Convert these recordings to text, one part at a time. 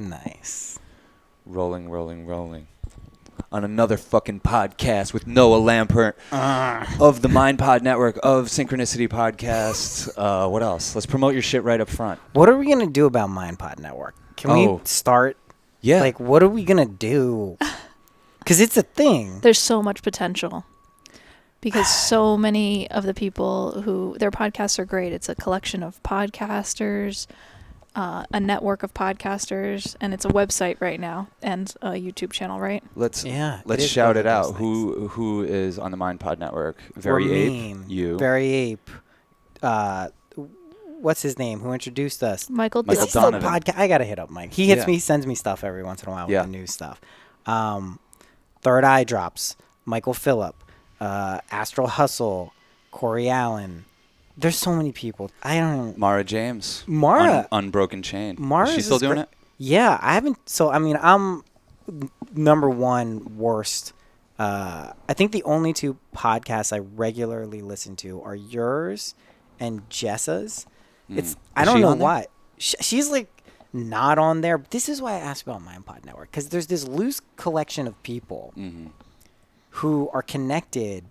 Nice. Rolling. On another fucking podcast with Noah Lampert of the Mind Pod Network, of Synchronicity Podcasts. What else? Let's promote your shit right up front. What are we going to do about Mind Pod Network? Can we start? Yeah. Like, what are we going to do? Because it's a thing. There's so much potential. Because so many of the people who, their podcasts are great. It's a collection of podcasters, a network of podcasters, and it's a website right now and a YouTube channel, right? Let's shout it out. Who is on the Mind Pod Network? Very Ape. You. Very Ape. What's his name? Who introduced us? Michael Donovan. I gotta hit up Mike. He hits me, sends me stuff every once in a while with the new stuff. Third Eye Drops. Michael Phillip. Astral Hustle. Corey Allen. There's so many people. I don't. Mara James. Unbroken Chain. Is she still doing it? Yeah, I haven't. So I mean, I'm number one worst. I think the only two podcasts I regularly listen to are yours and Jessa's. I don't know why. She's like not on there. But this is why I asked about Mind Pod Network, because there's this loose collection of people who are connected,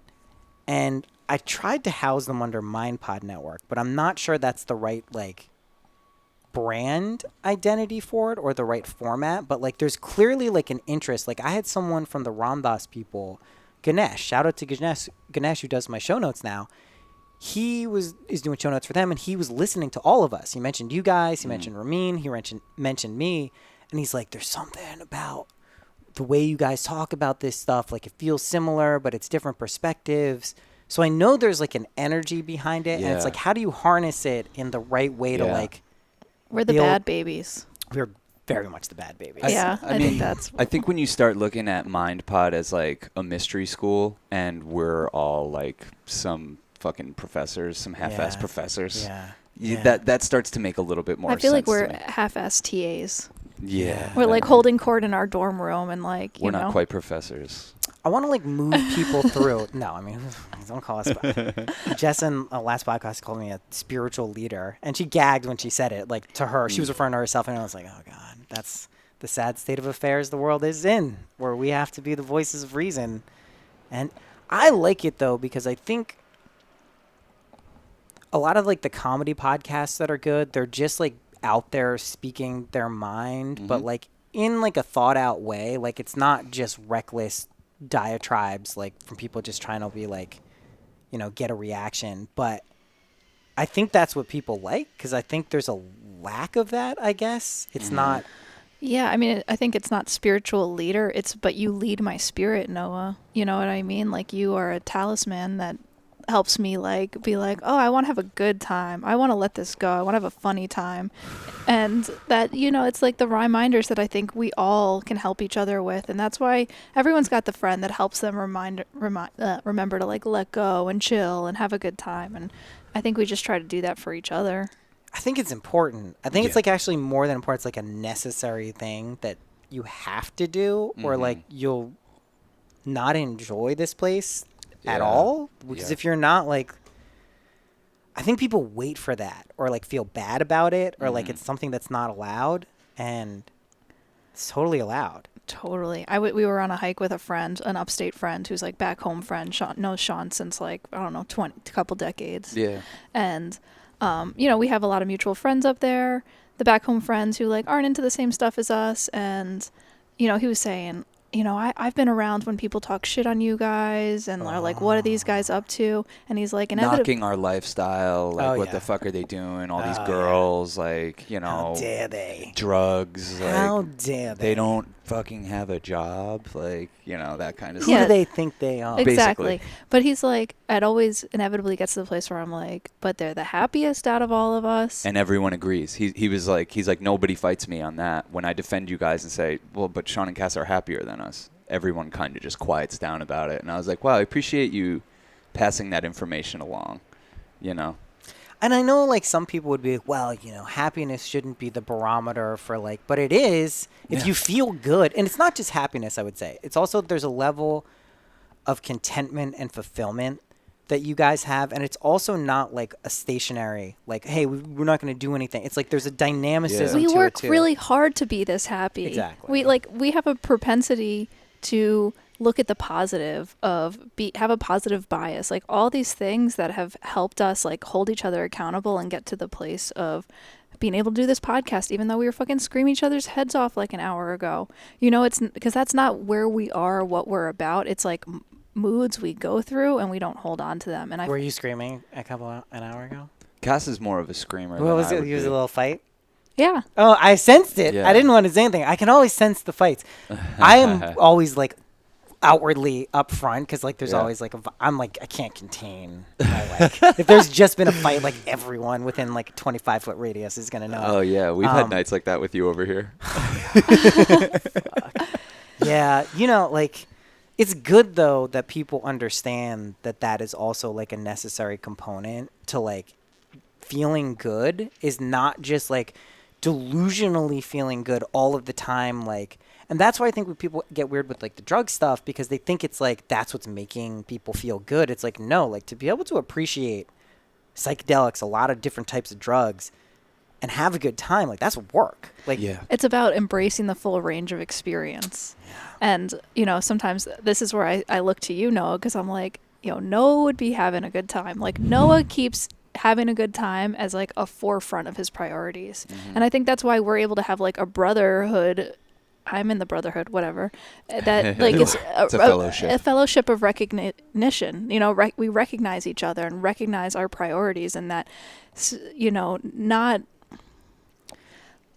and I tried to house them under Mind Pod Network, but I'm not sure that's the right like brand identity for it or the right format. But like, there's clearly like an interest. Like, I had someone from the Ramdas people, Ganesh. Shout out to Ganesh, who does my show notes now. He is doing show notes for them, and he was listening to all of us. He mentioned you guys. He mentioned Ramin. He mentioned me, and he's like, "There's something about the way you guys talk about this stuff. Like, it feels similar, but it's different perspectives." So I know there's like an energy behind it, and it's like, how do you harness it in the right way to like? We're the bad babies. We're very much the bad babies. I think that's. I think when you start looking at Mind Pod as like a mystery school, and we're all like some fucking professors, some half-ass professors. That starts to make a little bit more sense. I feel like we're half-ass TAs. Yeah. We're like holding court in our dorm room, and like we're not quite professors. I want to like move people through. No, I mean, don't call us. Jess in last podcast called me a spiritual leader, and she gagged when she said it. Like, to her, she was referring to herself, and I was like, oh god, that's the sad state of affairs the world is in, where we have to be the voices of reason. And I like it though, because I think a lot of like the comedy podcasts that are good, they're just like out there speaking their mind, but like in like a thought out way. Like, it's not just reckless diatribes like from people just trying to be like, you know, get a reaction. But I think that's what people like, because I think there's a lack of that, I guess. It's not. Yeah, I mean, I think it's not spiritual leader. But you lead my spirit, Noah. You know what I mean? Like, you are a talisman that helps me like be like, oh, I want to have a good time. I want to let this go. I want to have a funny time. And that, you know, it's like the reminders that I think we all can help each other with. And that's why everyone's got the friend that helps them remember to like let go and chill and have a good time. And I think we just try to do that for each other. I think it's important. I think it's like actually more than important. It's like a necessary thing that you have to do, or like you'll not enjoy this place at all. Because if you're not like, I think people wait for that, or like feel bad about it, or like it's something that's not allowed, and it's totally allowed. Totally. We were on a hike with a friend, an upstate friend who's like back home friend. Knows Sean since like, I don't know, couple decades. Yeah. And you know, we have a lot of mutual friends up there, the back home friends who like aren't into the same stuff as us. And, you know, he was saying, you know, I've been around when people talk shit on you guys and are like, what are these guys up to? And he's like, knocking our lifestyle. Like, what the fuck are they doing? All these girls, like, you know. How dare they? Drugs. How dare they? They don't fucking have a job. Like, you know, that kind of stuff. Who do they think they are? Exactly. Basically. But he's like, it always inevitably gets to the place where I'm like, but they're the happiest out of all of us. And everyone agrees. He's like, nobody fights me on that. When I defend you guys and say, well, but Sean and Cass are happier than us, everyone kind of just quiets down about it. And I was like, wow, I appreciate you passing that information along, you know. And I know, like, some people would be like, well, you know, happiness shouldn't be the barometer for, like, but it is if you feel good. And it's not just happiness, I would say. It's also, there's a level of contentment and fulfillment that you guys have, and it's also not like a stationary, like, hey, we're not going to do anything. It's like there's a dynamicism We to work it too. really hard to be this happy. Exactly. We have a propensity to look at the positive have a positive bias. Like all these things that have helped us like hold each other accountable and get to the place of being able to do this podcast, even though we were fucking screaming each other's heads off like an hour ago. You know, it's because that's not where we are, what we're about. It's like moods we go through and we don't hold on to them. And Were you screaming an hour ago? Cass is more of a screamer. What was it? He was a little fight. yeah. Oh, I sensed it. Yeah. I didn't want to say anything. I can always sense the fights. I am always like outwardly upfront because like there's always like I'm like I can't contain my like if there's just been a fight, like everyone within like 25-foot radius is gonna know. Oh yeah, we've had nights like that with you over here. Yeah, you know, like it's good though that people understand that that is also like a necessary component to like feeling good is not just like delusionally feeling good all of the time, like. And that's why I think when people get weird with like the drug stuff, because they think it's like that's what's making people feel good. It's like, no, like to be able to appreciate psychedelics, a lot of different types of drugs, and have a good time, like that's work. Like, Yeah. It's about embracing the full range of experience. Yeah. And, you know, sometimes this is where I look to you, Noah, because I'm like, you know, Noah would be having a good time. Like Noah keeps having a good time as like a forefront of his priorities. Mm-hmm. And I think that's why we're able to have like a brotherhood. I'm in the brotherhood, whatever. That like it's a fellowship. A fellowship of recognition. You know, we recognize each other and recognize our priorities, and that, you know, not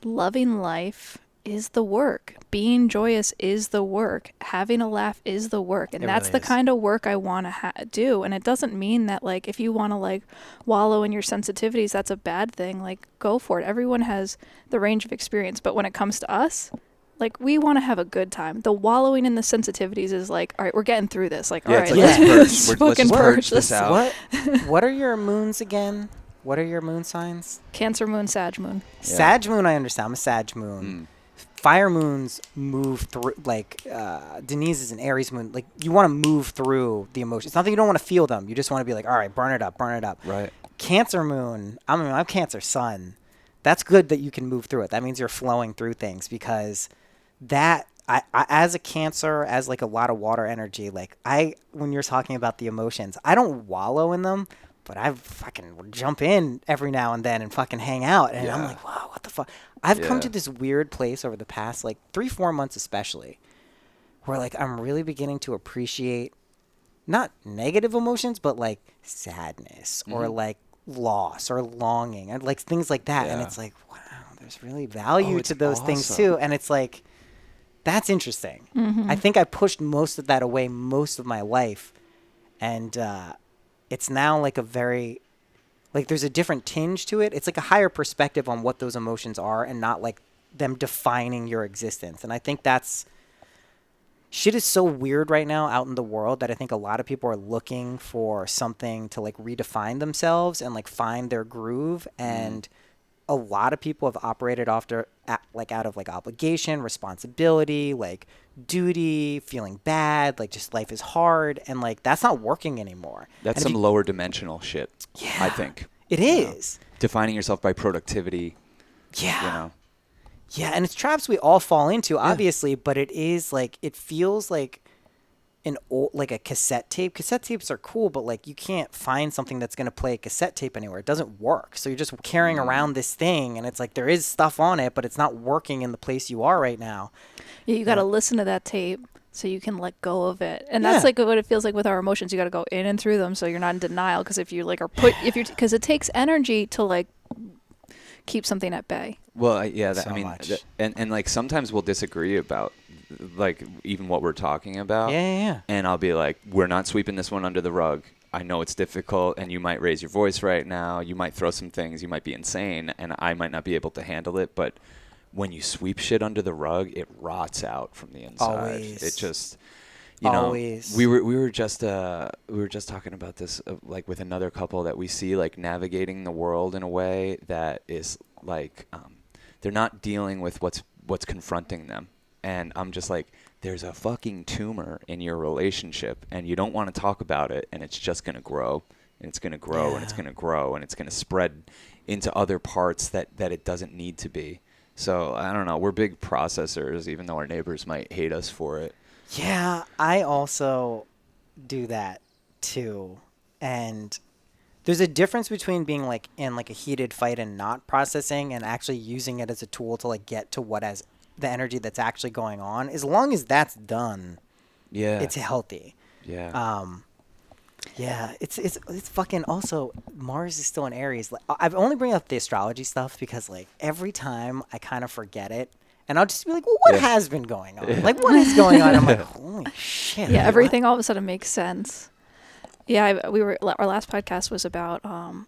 loving life is the work. Being joyous is the work. Having a laugh is the work, and that's really the kind of work I want to do. And it doesn't mean that like if you want to like wallow in your sensitivities, that's a bad thing. Like go for it. Everyone has the range of experience, but when it comes to us. Like, we want to have a good time. The wallowing in the sensitivities is like, all right, we're getting through this. Like, all right, let's just purge this out. What are your moons again? What are your moon signs? Cancer moon, Sag moon. Yeah. Sag moon, I understand. I'm a Sag moon. Fire moons move through, like, Denise is an Aries moon. Like, you want to move through the emotions. It's not that you don't want to feel them. You just want to be like, all right, burn it up. Right. Cancer moon, I'm Cancer sun. That's good that you can move through it. That means you're flowing through things because that I as a Cancer, as like a lot of water energy, like when you're talking about the emotions, I don't wallow in them, but I fucking jump in every now and then and fucking hang out. And I'm like, wow, what the fuck? I've come to this weird place over the past like 3-4 months especially, where like I'm really beginning to appreciate not negative emotions, but like sadness or like loss or longing and like things like that. And it's like, wow, there's really value to those things too. And it's like, that's interesting. I think I pushed most of that away most of my life. And it's now like a very, like there's a different tinge to it. It's like a higher perspective on what those emotions are and not like them defining your existence. And I think that's, shit is so weird right now out in the world that I think a lot of people are looking for something to like redefine themselves and like find their groove. And a lot of people have operated out of like obligation, responsibility, like duty, feeling bad, like just life is hard. And like, that's not working anymore. That's some lower dimensional shit, I think. It is. Defining yourself by productivity. Yeah. You know. Yeah, and it's traps we all fall into, obviously, but it is like, it feels like an old, like a cassette tape. Cassette tapes are cool, but like you can't find something that's going to play a cassette tape anywhere. It doesn't work. So you're just carrying around this thing, and it's like there is stuff on it, but it's not working in the place you are right now. Yeah, you got to listen to that tape so you can let go of it. And that's like what it feels like with our emotions. You got to go in and through them so you're not in denial, because if you like are because it takes energy to like keep something at bay. Well, and like sometimes we'll disagree about like even what we're talking about. Yeah. And I'll be like, we're not sweeping this one under the rug. I know it's difficult, and you might raise your voice right now. You might throw some things. You might be insane, and I might not be able to handle it. But when you sweep shit under the rug, it rots out from the inside. Always. It just, you know, we were just talking about this like with another couple that we see like navigating the world in a way that is like they're not dealing with what's confronting them. and I'm just like, there's a fucking tumor in your relationship, and you don't want to talk about it, and it's just going to grow, and it's going to grow, and it's going to grow, and it's going to spread into other parts that it doesn't need to be. So, I don't know. We're big processors, even though our neighbors might hate us for it. Yeah, I also do that too. And there's a difference between being like in like a heated fight and not processing and actually using it as a tool to like get to what has the energy that's actually going on. As long as that's done, it's healthy. Yeah. Yeah, it's fucking also Mars is still in Aries. Like, I've only bring up the astrology stuff because like every time I kind of forget it. And I'll just be like, well, what has been going on? Like, what is going on? I'm like, holy shit. Yeah, everything all of a sudden makes sense. Yeah, our last podcast was about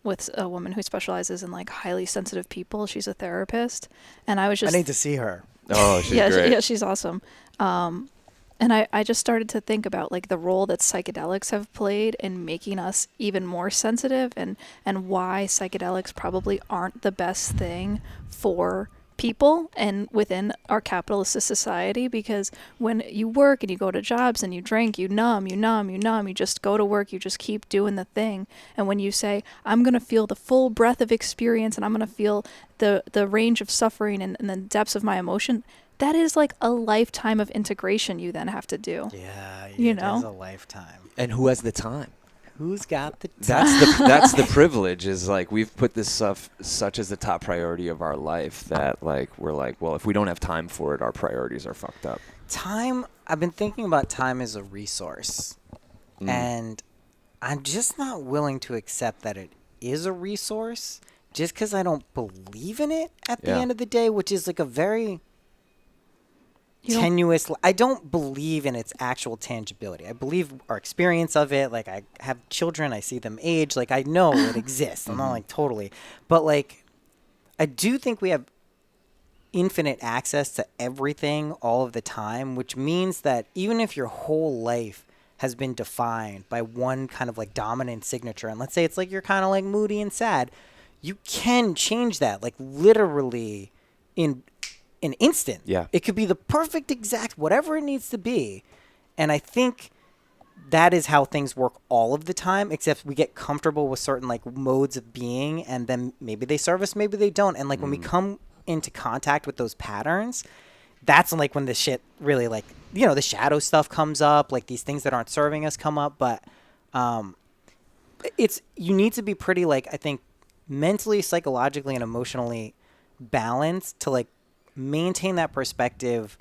with a woman who specializes in like highly sensitive people. She's a therapist, and I need to see her. Oh, she's great. She's awesome. And I just started to think about like the role that psychedelics have played in making us even more sensitive, and why psychedelics probably aren't the best thing for people and within our capitalist society, because when you work and you go to jobs and you drink, you numb, you just go to work, you just keep doing the thing. And when you say, I'm going to feel the full breadth of experience and I'm going to feel the range of suffering and the depths of my emotion, that is like a lifetime of integration you then have to do. Yeah, you it know? is a lifetime. And who has the time? Who's got the time? That's the privilege, is like we've put this stuff such as the top priority of our life that like we're like, well, if we don't have time for it, our priorities are fucked up. Time, I've been thinking about time as a resource. And I'm just not willing to accept that it is a resource just because I don't believe in it at the end of the day, which is like a very tenuous. I don't believe in its actual tangibility. I believe our experience of it. Like, I have children, I see them age. Like, I know it exists. I'm not like totally, but like, I do think we have infinite access to everything all of the time, which means that even if your whole life has been defined by one kind of like dominant signature, and let's say it's like you're kind of like moody and sad, you can change that like literally in an instant. Yeah. It could be the perfect exact whatever it needs to be. And I think that is how things work all of the time, except we get comfortable with certain like modes of being, and then maybe they serve us, maybe they don't. And like when we come into contact with those patterns, that's like when the shit really like, you know, the shadow stuff comes up, like these things that aren't serving us come up. But you need to be pretty like, I think, mentally, psychologically, and emotionally balanced to like maintain that perspective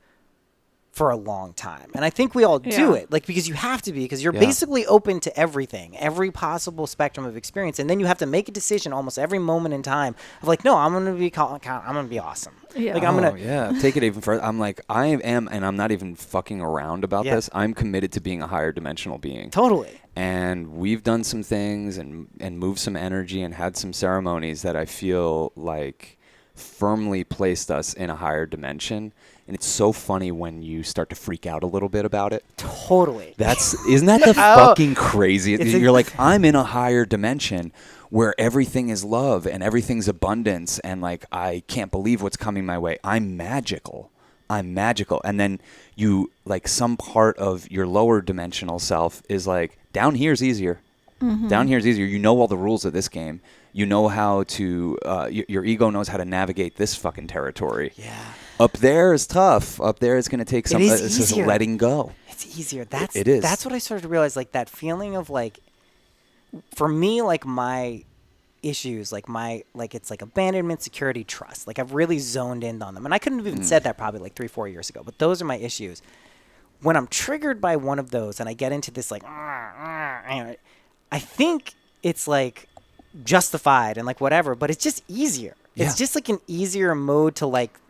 for a long time. And I think we all do it, like, because you have to be, because you're basically open to everything, every possible spectrum of experience. And then you have to make a decision almost every moment in time of like, no, I'm going to be awesome. Yeah. Like, I'm going to take it even further. I'm like, I am, and I'm not even fucking around about this. I'm committed to being a higher dimensional being. Totally. And we've done some things and moved some energy and had some ceremonies that I feel like firmly placed us in a higher dimension. And it's so funny when you start to freak out a little bit about it. Totally. Isn't that the fucking crazy? You're like, I'm in a higher dimension where everything is love and everything's abundance, and like, I can't believe what's coming my way. I'm magical. And then you, like, some part of your lower dimensional self is like, down here's easier. Down here's easier. You know all the rules of this game. You know how to, your ego knows how to navigate this fucking territory. Yeah. Up there is tough. Up there it's going to take some it's just letting go. It's easier. That's it is. That's what I started to realize, like that feeling of like, for me, like my issues, like it's like abandonment, security, trust. Like I've really zoned in on them. And I couldn't have even said that probably like 3-4 years ago, but those are my issues. When I'm triggered by one of those and I get into this like, I think it's like justified and like whatever, but it's just easier. It's just like an easier mode to like.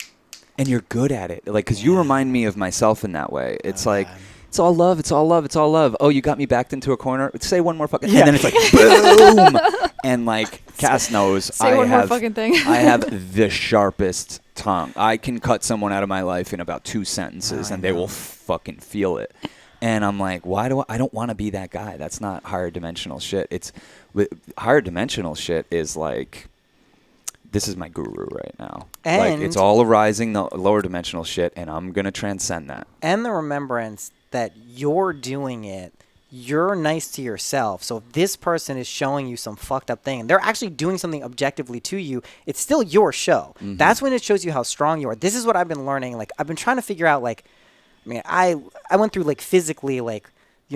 And you're good at it. Like, because you remind me of myself in that way. It's like, it's all love, it's all love, it's all love. Oh, you got me backed into a corner. Say one more fucking thing. And then it's like, boom. And like, Cass knows more fucking thing. I have the sharpest tongue. I can cut someone out of my life in about 2 sentences and they will fucking feel it. And I'm like, I don't want to be that guy. That's not higher dimensional shit. Higher dimensional shit is like, this is my guru right now. And it's all arising, the lower dimensional shit, and I'm going to transcend that. And the remembrance that you're doing it, you're nice to yourself. So if this person is showing you some fucked up thing, and they're actually doing something objectively to you, it's still your show. Mm-hmm. That's when it shows you how strong you are. This is what I've been learning. Like, I've been trying to figure out, like, I went through, like, physically, like,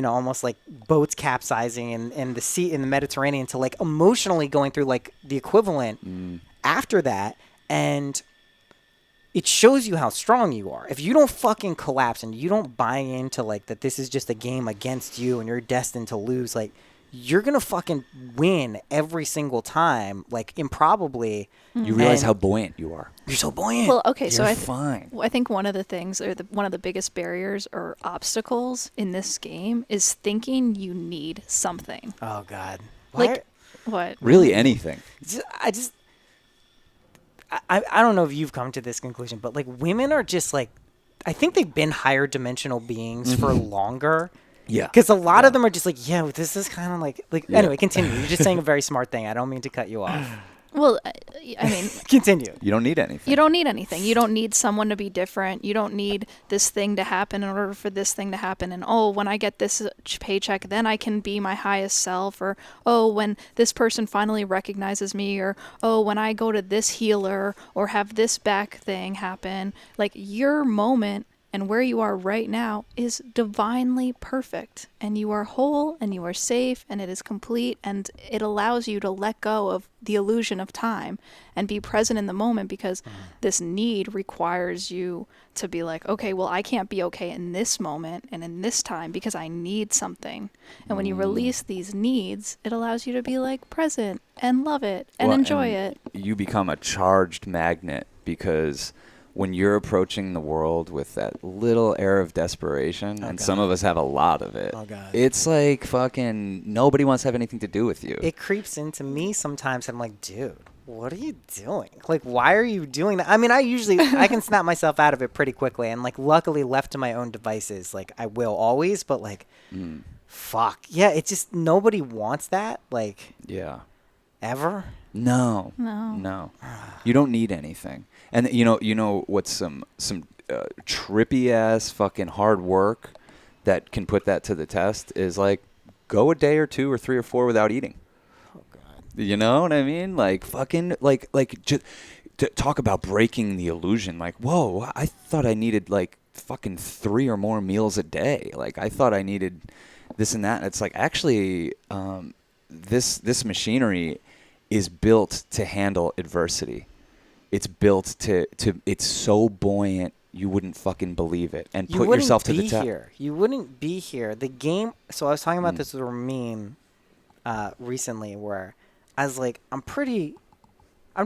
almost like boats capsizing in the sea, in the Mediterranean, to like emotionally going through like the equivalent after that. And it shows you how strong you are. If you don't fucking collapse and you don't buy into like that this is just a game against you and you're destined to lose, like you're going to fucking win every single time, like improbably. You realize how buoyant you are. You're so buoyant. Well, okay, You're so fine. I think one of the things, or one of the biggest barriers or obstacles in this game is thinking you need something. Oh, God. Like, what? Really anything. I don't know if you've come to this conclusion, but like women are just like, I think they've been higher dimensional beings for longer. Yeah. Because a lot of them are just like, yeah, this is kind of like, Yeah. Anyway, continue. You're just saying a very smart thing. I don't mean to cut you off. Well, I mean, Continue. You don't need anything. you don't need anything. You don't need someone to be different. You don't need this thing to happen in order for this thing to happen. And, oh, when I get this paycheck, then I can be my highest self. Or, oh, when this person finally recognizes me. Or, oh, when I go to this healer or have this back thing happen. Like, your moment and where you are right now is divinely perfect. And you are whole and you are safe and it is complete. And it allows you to let go of the illusion of time and be present in the moment, because this need requires you to be like, okay, well, I can't be okay in this moment and in this time because I need something. And when you release these needs, it allows you to be like present and love it and enjoy it. You become a charged magnet, because when you're approaching the world with that little air of desperation, and some of us have a lot of it, it's like fucking nobody wants to have anything to do with you. It creeps into me sometimes. I'm like, dude, what are you doing? Like, why are you doing that? I mean, I can snap myself out of it pretty quickly. And like, luckily left to my own devices, like I will always, but like, fuck. Yeah, it's just, nobody wants that. Like, Yeah. ever. No. You don't need anything. And you know what's some trippy ass fucking hard work that can put that to the test is like go a day or 2 or 3 or 4 without eating. Oh God. You know what I mean? Like fucking like just to talk about breaking the illusion. Like, whoa, I thought I needed like fucking 3 or more meals a day. Like I thought I needed this and that. And it's like actually this machinery is built to handle adversity. It's built to it's so buoyant you wouldn't fucking believe it, and put yourself to the test. You wouldn't be here. The game. So I was talking about this with Ramin recently, where I was like, I'm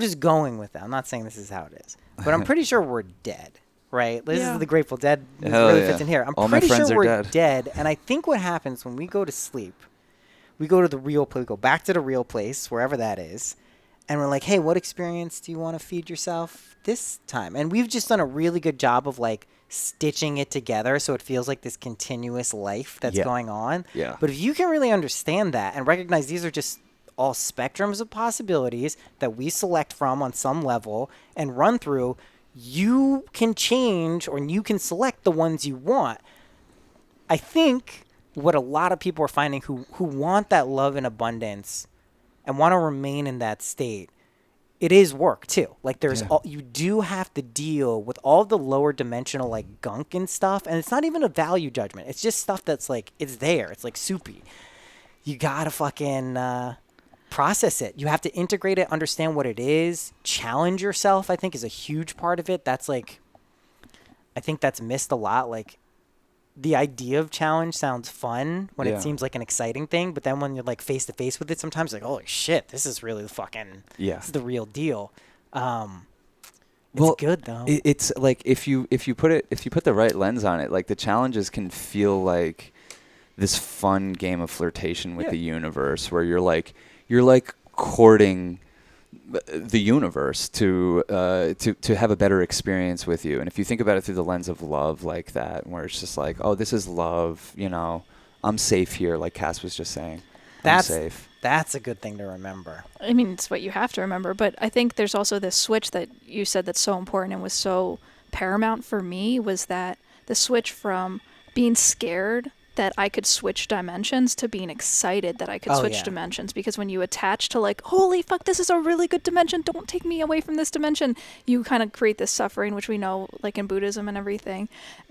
just going with it. I'm not saying this is how it is, but I'm pretty sure we're dead. Right? This is the Grateful Dead. This really fits in here. I'm All my pretty friends sure are we're dead. dead. And I think what happens when we go to sleep, we go to the real place, we go back to the real place, wherever that is, and we're like, hey, what experience do you want to feed yourself this time? And we've just done a really good job of like stitching it together so it feels like this continuous life that's going on. Yeah. But if you can really understand that and recognize these are just all spectrums of possibilities that we select from on some level and run through, you can change or you can select the ones you want. I think what a lot of people are finding who want that love and abundance and want to remain in that state, it is work too. Like there's you do have to deal with all the lower dimensional like gunk and stuff, and it's not even a value judgment. It's just stuff that's like it's there. It's like soupy. You gotta fucking process it. You have to integrate it, understand what it is, challenge yourself. I think is a huge part of it. That's like, I think that's missed a lot. Like the idea of challenge sounds fun when it seems like an exciting thing, but then when you're like face to face with it, sometimes like, holy shit, this is really fucking, this is the real deal. It's good though. It's like if you put the right lens on it, like the challenges can feel like this fun game of flirtation with the universe, where you're like courting the universe to have a better experience with you. And if you think about it through the lens of love like that, where it's just like, oh, this is love, you know, I'm safe here, like Cass was just saying. That's safe. That's a good thing to remember. I mean, it's what you have to remember, but I think there's also this switch that you said that's so important and was so paramount for me, was that the switch from being scared that I could switch dimensions to being excited that I could switch dimensions. Because when you attach to like, holy fuck, this is a really good dimension, don't take me away from this dimension, you kind of create this suffering, which we know like in Buddhism and everything,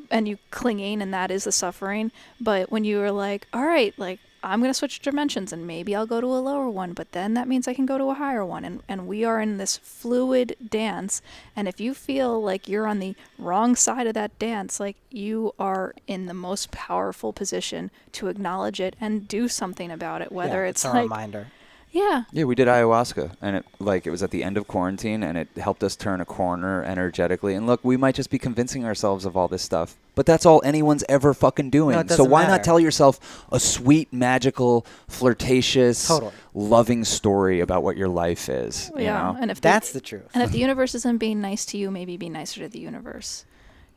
and you clinging, and that is the suffering. But when you are like, all right, like, I'm going to switch dimensions and maybe I'll go to a lower one, but then that means I can go to a higher one. And we are in this fluid dance. And if you feel like you're on the wrong side of that dance, like, you are in the most powerful position to acknowledge it and do something about it, whether it's a like, reminder. Yeah. Yeah, we did ayahuasca, and it was at the end of quarantine, and it helped us turn a corner energetically. And look, we might just be convincing ourselves of all this stuff, but that's all anyone's ever fucking doing. No, it so doesn't why matter. not tell yourself a sweet, magical, flirtatious, Totally. loving story about what your life is? You know? And if That's the truth. And if the universe isn't being nice to you, maybe be nicer to the universe.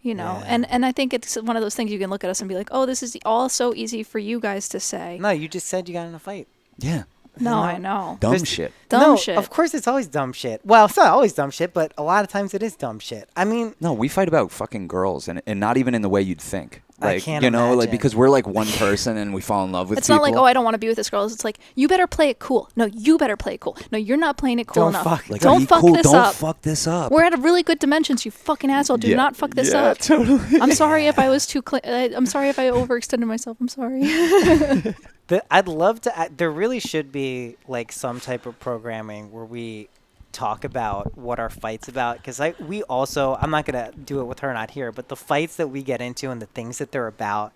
You know, Yeah. and I think it's one of those things you can look at us and be like, oh, this is all so easy for you guys to say. No, you just said you got in a fight. Yeah. No, I know. Dumb There's- shit. Dumb No, shit. of course it's always dumb shit. Well, it's not always dumb shit, but a lot of times it is dumb shit. I mean, No, we fight about fucking girls, and not even in the way you'd think. I Like, can't you know, like, imagine. because we're like one person and we fall in love with It's people. not like, oh, I don't want to be with this girl. It's like, you better play it cool. No, you better play it cool. No, you're not playing it cool Don't enough. fuck- Like, Don't be fuck cool. this Don't up. fuck this up. We're at a really good dimensions, you fucking asshole. Do Yeah. not fuck this Yeah, up. totally. I'm sorry if I was too I'm sorry if I overextended myself. I'm sorry. I'd love to. There really should be like some type of programming where we talk about what our fights about, because we also, I'm not gonna do it with her not here, but the fights that we get into and the things that they're about,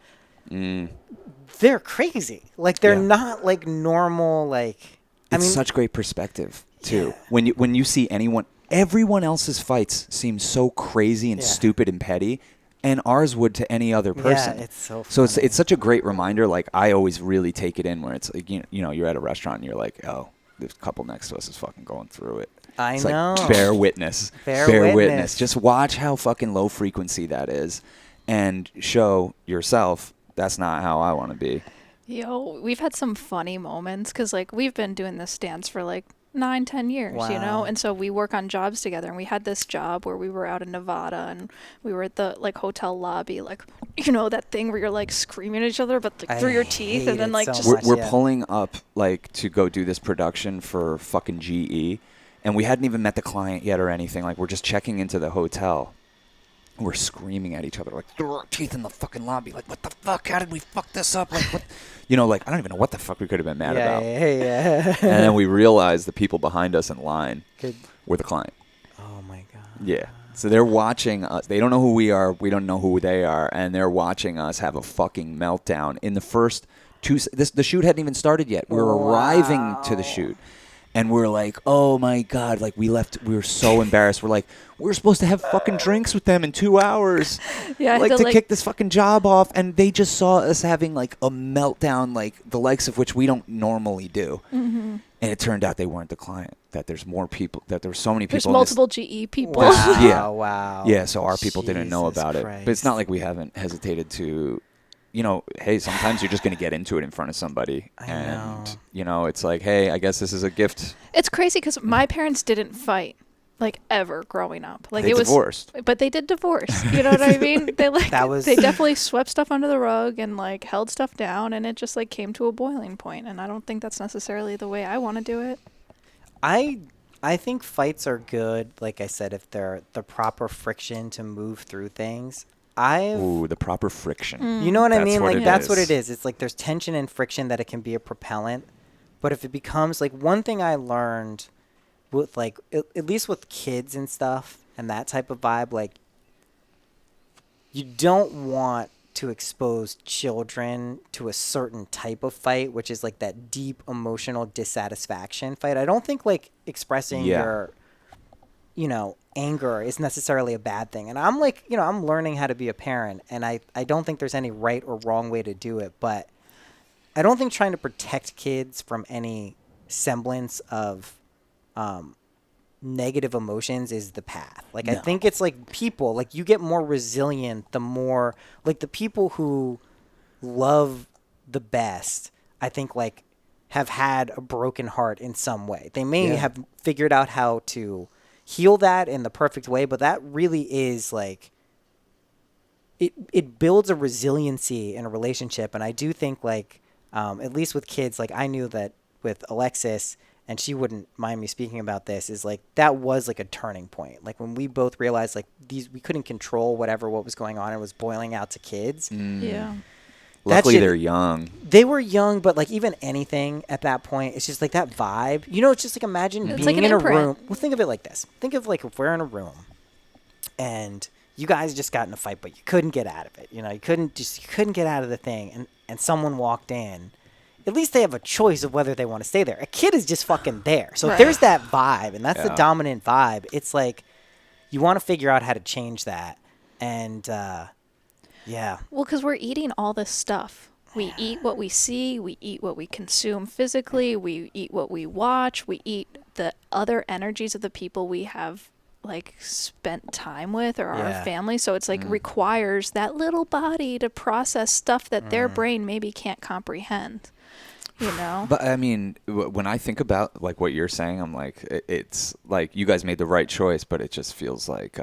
they're crazy. Like, they're Yeah. not like normal. Like, It's I mean, such great perspective too. When you see everyone else's fights seem so crazy and Yeah. stupid and petty, and ours would to any other person. Yeah, it's so So funny. it's such a great reminder. Like, I always really take it in where it's like, you know, you're at a restaurant and you're like, oh, this couple next to us is fucking going through it. I It's know. like, bear witness. Bear witness. witness. Just watch how fucking low frequency that is, and show yourself that's not how I want to be. Yo, we've had some funny moments because, like, we've been doing this dance for like 9-10 years, you know, Wow. and so we work on jobs together. And we had this job where we were out in Nevada and we were at the like hotel lobby, like, you know, that thing where you're like screaming at each other, but like, I through your teeth, hate and then it like so just much. We're yeah. pulling up like to go do this production for fucking GE, and we hadn't even met the client yet or anything. Like, we're just checking into the hotel. We're screaming at each other like, through our teeth in the fucking lobby. Like, what the fuck? How did we fuck this up? Like, what? You know, like, I don't even know what the fuck we could have been mad about. Yeah. And then we realized the people behind us in line Good. were the client. Oh my god. Yeah. So they're watching us. They don't know who we are. We don't know who they are. And they're watching us have a fucking meltdown. In the first the shoot hadn't even started yet. We were arriving to the shoot. And we're like, oh my God. Like, we were so embarrassed. We're like, we're supposed to have fucking drinks with them in 2 hours. Yeah, I like, had to to, kick this fucking job off. And they just saw us having like a meltdown, like the likes of which we don't normally do. Mm-hmm. And it turned out they weren't the client. That there's more people. That there were so many people. There's in multiple GE people. Wow. Yeah. Wow. Yeah, so our people didn't know Jesus about it. But it's not like we haven't hesitated to, you know, hey, sometimes you're just going to get into it in front of somebody. I and, know. you know, it's like, hey, I guess this is a gift. It's crazy because my parents didn't fight like ever growing up. Like, They it was divorced. But they did divorce. You know what I mean? They like That was- they definitely swept stuff under the rug and like held stuff down, and it just like came to a boiling point. And I don't think that's necessarily the way I want to do it. I think fights are good, like I said, if they're the proper friction to move through things. Ooh, the proper friction. You know what I That's mean? what Like, it that's what is. it is. It's like there's tension and friction that it can be a propellant. But if it becomes, like, one thing I learned with, like, at least with kids and stuff and that type of vibe, like, you don't want to expose children to a certain type of fight, which is like that deep emotional dissatisfaction fight. I don't think like expressing Yeah. your, you know, anger is necessarily a bad thing. And I'm like, you know, I'm learning how to be a parent, and I don't think there's any right or wrong way to do it, but I don't think trying to protect kids from any semblance of negative emotions is the path. Like, I No. think it's like people, like, you get more resilient the more, like, the people who love the best, I think, like, have had a broken heart in some way. They may have figured out how to heal that in the perfect way, but that really is like it builds a resiliency in a relationship. And I do think like at least with kids, like I knew that with Alexis, and she wouldn't mind me speaking about this, is like that was like a turning point. Like when we both realized like we couldn't control what was going on. It was boiling out to kids. Yeah. Luckily, they're young. They were young, but like even anything at that point, it's just like that vibe. You know, it's just like imagine It's being like an in a imprint. room. Well, think of it like this. Think of like if we're in a room and you guys just got in a fight, but you couldn't get out of it. You know, you couldn't get out of the thing, and someone walked in. At least they have a choice of whether they want to stay there. A kid is just fucking there. So Right. there's that vibe, and that's the dominant vibe. It's like you want to figure out how to change that. And, yeah. Well, because we're eating all this stuff. We eat what we see. We eat what we consume physically. We eat what we watch. We eat the other energies of the people we have like spent time with or our family. So it's like requires that little body to process stuff that their brain maybe can't comprehend. You know? But I mean, when I think about like what you're saying, I'm like, it's like you guys made the right choice, but it just feels like,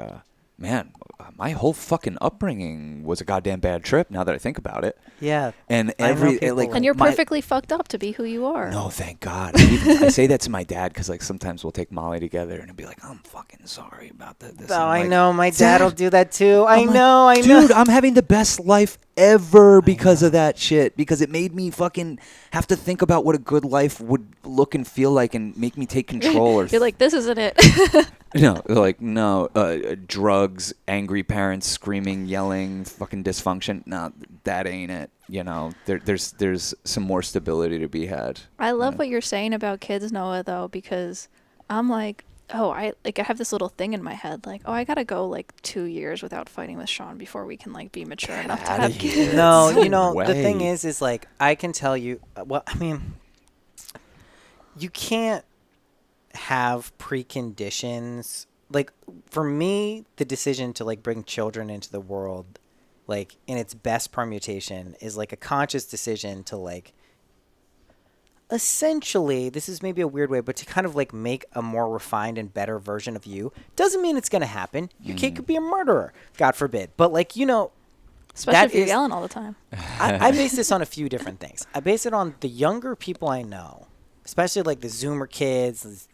man, my whole fucking upbringing was a goddamn bad trip. Now that I think about it, Yeah. and I know people like, And you're my- perfectly fucked up to be who you are. No, thank God. I say that to my dad because like sometimes we'll take Molly together and he'll be like, "I'm fucking sorry about this." Oh, And I'm I like, know. My dad will do that too. I I'm like, know. Dude, I'm having the best life ever because of that shit. Because it made me fucking have to think about what a good life would look and feel like and make me take control. Or You're like, this isn't it. no, drugs, angry parents, screaming, yelling, fucking dysfunction. No, that ain't it. You know, there's some more stability to be had. I love what you're saying about kids, Noah, though, because I'm like, I have this little thing in my head, like, I gotta go like 2 years without fighting with Sean before we can like be mature enough to outta have here. kids. No, No you know, the thing way. is like, I can tell you, well, I mean, you can't have preconditions. Like, for me, the decision to like bring children into the world, like in its best permutation, is like a conscious decision to like, essentially, this is maybe a weird way, but to kind of like make a more refined and better version of you. Doesn't mean it's going to happen. Your kid could be a murderer, God forbid. But like, you know, Especially that if you're is- yelling all the time. I base this on a few different things. I base it on the younger people I know, especially like the Zoomer kids.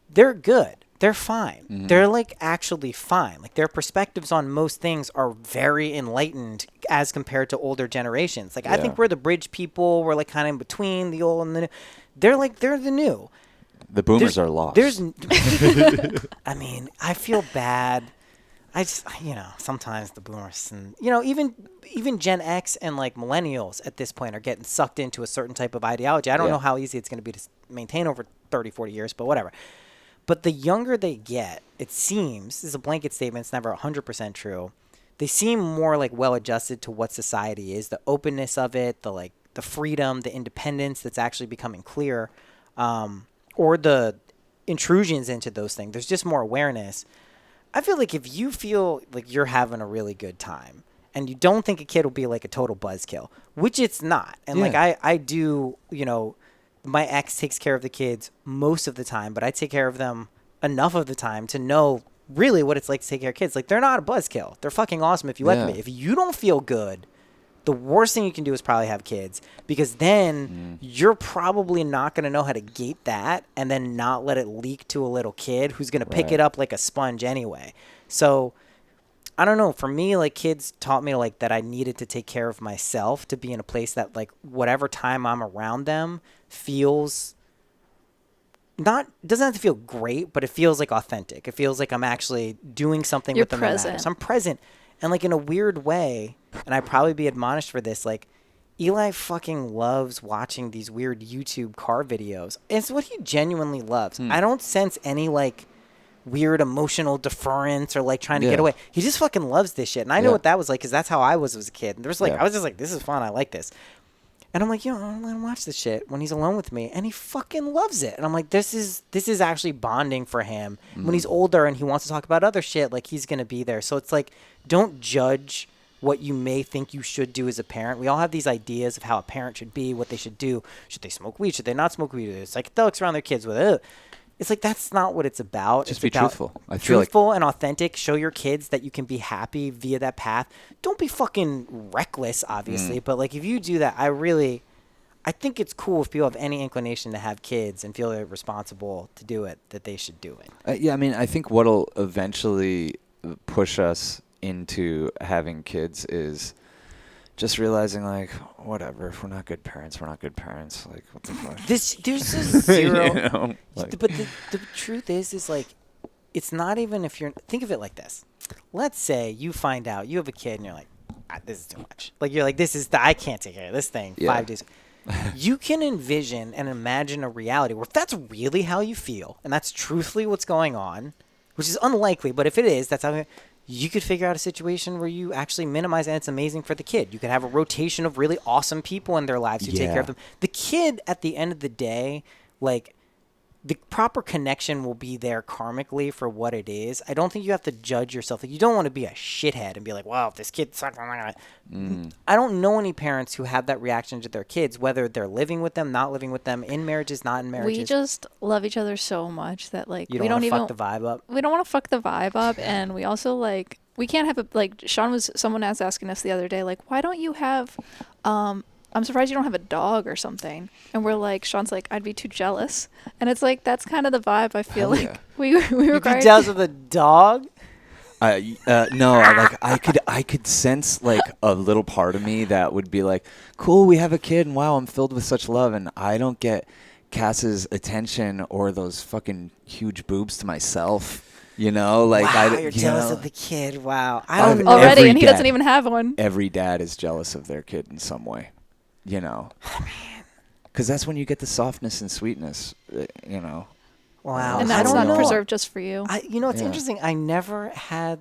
They're good. They're fine. They're like actually fine. Like their perspectives on most things are very enlightened as compared to older generations. Like I think we're the bridge people. We're like kind of in between the old and the new. They're the new. The boomers are lost. I mean, I feel bad. I just, sometimes the boomers and, even Gen X and like millennials at this point are getting sucked into a certain type of ideology. I don't know how easy it's going to be to maintain over 30, 40 years, but whatever. But the younger they get, it seems, this is a blanket statement, it's never 100% true. They seem more like well adjusted to what society is, the openness of it, the freedom, the independence that's actually becoming clear, or the intrusions into those things. There's just more awareness. I feel like if you feel like you're having a really good time and you don't think a kid will be like a total buzzkill, which it's not. And like I do, my ex takes care of the kids most of the time, but I take care of them enough of the time to know really what it's like to take care of kids. Like they're not a buzzkill. They're fucking awesome if you let them be. If you don't feel good, the worst thing you can do is probably have kids, because then you're probably not going to know how to gate that and then not let it leak to a little kid who's going to pick it up like a sponge anyway. So I don't know. For me, like kids taught me like that I needed to take care of myself to be in a place that like whatever time I'm around them feels doesn't have to feel great, but it feels like authentic. It feels like I'm actually doing something You're with them that present. matters. I'm present. And like in a weird way, and I'd probably be admonished for this, like Eli fucking loves watching these weird YouTube car videos. It's what he genuinely loves. I don't sense any like weird emotional deference or like trying to get away. He just fucking loves this shit. And I know what that was like, because that's how I was as a kid. And there was like, I was just like, this is fun. I like this. And I'm like, I'm let him watch this shit when he's alone with me, and he fucking loves it. And I'm like, this is actually bonding for him. When he's older and he wants to talk about other shit, like he's gonna be there. So it's like, don't judge what you may think you should do as a parent. We all have these ideas of how a parent should be, what they should do. Should they smoke weed? Should they not smoke weed? Psychedelics around their kids with it. It's like, that's not what it's about. Just it's be about truthful. I feel truthful and authentic. Show your kids that you can be happy via that path. Don't be fucking reckless, obviously. But like, if you do that, I think it's cool if people have any inclination to have kids and feel they're responsible to do it, that they should do it. Yeah, I mean, I think what'll eventually push us into having kids is just realizing, like, whatever, if we're not good parents, we're not good parents. Like, what the fuck? There's a zero. You know, like, but the truth is like, it's not even if you're, think of it like this. Let's say you find out you have a kid and you're like, this is too much. Like, you're like, I can't take care of this thing 5 days. You can envision and imagine a reality where if that's really how you feel and that's truthfully what's going on, which is unlikely, but if it is, that's how you could figure out a situation where you actually minimize, and it's amazing for the kid. You could have a rotation of really awesome people in their lives who take care of them. The kid, at the end of the day, like, the proper connection will be there karmically for what it is. I don't think you have to judge yourself. Like, you don't want to be a shithead and be like, well, if this kid sucks, I'm not gonna. I don't know any parents who have that reaction to their kids, whether they're living with them, not living with them, in marriages, not in marriages. We just love each other so much that, like, You we don't even fuck the vibe up. We don't want to fuck the vibe up, and we also, like, we can't have someone was asking us the other day, like, why don't you have I'm surprised you don't have a dog or something. And we're like, Sean's like, I'd be too jealous. And it's like, that's kind of the vibe I feel like we You'd be jealous of a dog? No, I could sense, like, a little part of me that would be like, cool, we have a kid, and wow, I'm filled with such love, and I don't get Cass's attention or those fucking huge boobs to myself. You know, like, wow, you're jealous of the kid. Wow. I don't know. Already, and he doesn't even have one. Every dad is jealous of their kid in some way. You know, because that's when you get the softness and sweetness, you know. Wow. And that's not preserved just for you. It's interesting. I never had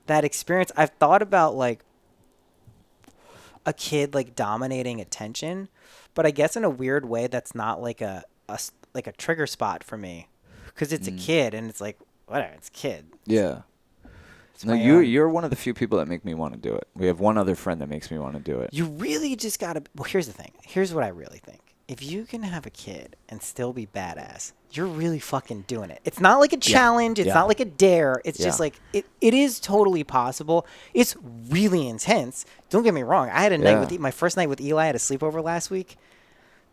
that experience. I've thought about, like, a kid, like, dominating attention, but I guess in a weird way that's not like a trigger spot for me, because it's a kid and it's like, whatever, it's a kid. Yeah. No, you're one of the few people that make me want to do it. We have one other friend that makes me want to do it. You really just got to... Well, here's the thing. Here's what I really think. If you can have a kid and still be badass, you're really fucking doing it. It's not like a challenge. It's not like a dare. It's just like... It is totally possible. It's really intense. Don't get me wrong. I had a night with... My first night with Eli, I had a sleepover last week.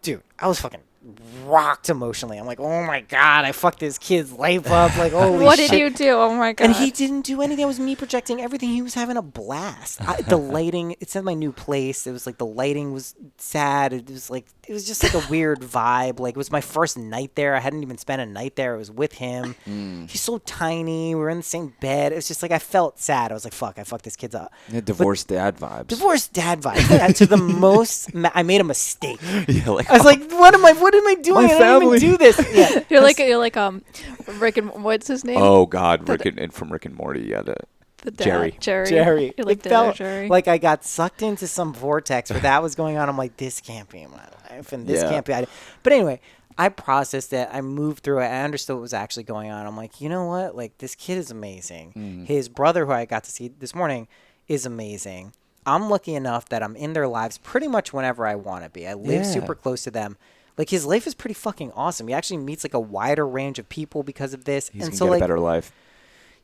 Dude, I was fucking rocked emotionally. I'm like, oh my God, I fucked this kid's life up. Like, holy shit. What did you do? Oh my God. And he didn't do anything. It was me projecting everything. He was having a blast. The lighting, it's in my new place. It was like the lighting was sad. It was just like a weird vibe. Like, it was my first night there. I hadn't even spent a night there. It was with him. He's so tiny. We were in the same bed. It was just like, I felt sad. I was like, fuck, I fucked this kid's up. Divorced dad vibes. Divorced dad vibes. To the most, I made a mistake. Yeah, like, I was like, what am I doing? I didn't even do this. Yeah. You're like Rick and what's his name? Oh God, from Rick and Morty. Yeah, the dad, Jerry. You're like, it felt Jerry. like I got sucked into some vortex where that was going on. I'm like, this can't be my life, and this can't be. But anyway, I processed it. I moved through it. I understood what was actually going on. I'm like, you know what? Like, this kid is amazing. His brother, who I got to see this morning, is amazing. I'm lucky enough that I'm in their lives pretty much whenever I want to be. I live super close to them. Like, his life is pretty fucking awesome. He actually meets, like, a wider range of people because of this. He's gonna get a better life.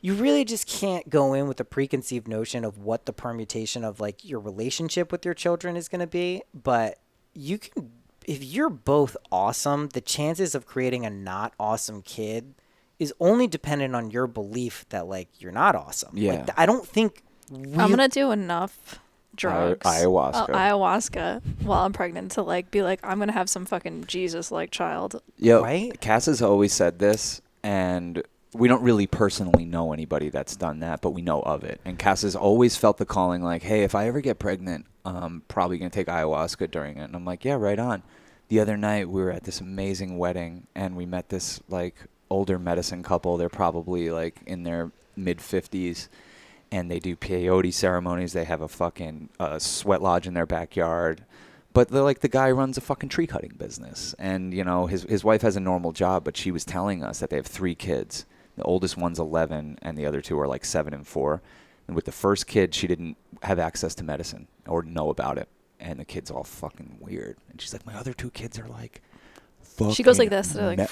You really just can't go in with a preconceived notion of what the permutation of, like, your relationship with your children is going to be. But you can, if you're both awesome, the chances of creating a not awesome kid is only dependent on your belief that, like, you're not awesome. Yeah. Like, I don't think I'm going to do enough drugs, ayahuasca while I'm pregnant to, like, be like, I'm gonna have some fucking Jesus-like child. Yeah, right. Cass has always said this, and we don't really personally know anybody that's done that, but we know of it. And Cass has always felt the calling, like, hey, if I ever get pregnant, I'm probably gonna take ayahuasca during it. And I'm like, yeah, right on. The other night we were at this amazing wedding, and we met this, like, older medicine couple. They're probably, like, in their mid-50s. And they do peyote ceremonies. They have a fucking sweat lodge in their backyard. But they're like, the guy runs a fucking tree cutting business. And, you know, his wife has a normal job, but she was telling us that they have 3 kids. The oldest one's 11, and the other 2 are like 7 and 4. And with the first kid, she didn't have access to medicine or know about it. And the kid's all fucking weird. And she's like, my other 2 kids are like fucking She goes like this. They're like,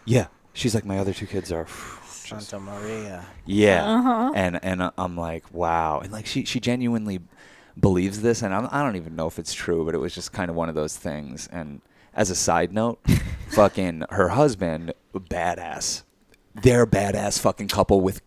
yeah. She's like, my other 2 kids are Santa Maria. yeah. Uh-huh. And I'm like, wow. And like she genuinely believes this, and I don't even know if it's true, but it was just kind of one of those things. And as a side note, fucking her husband, badass. They're a badass fucking couple with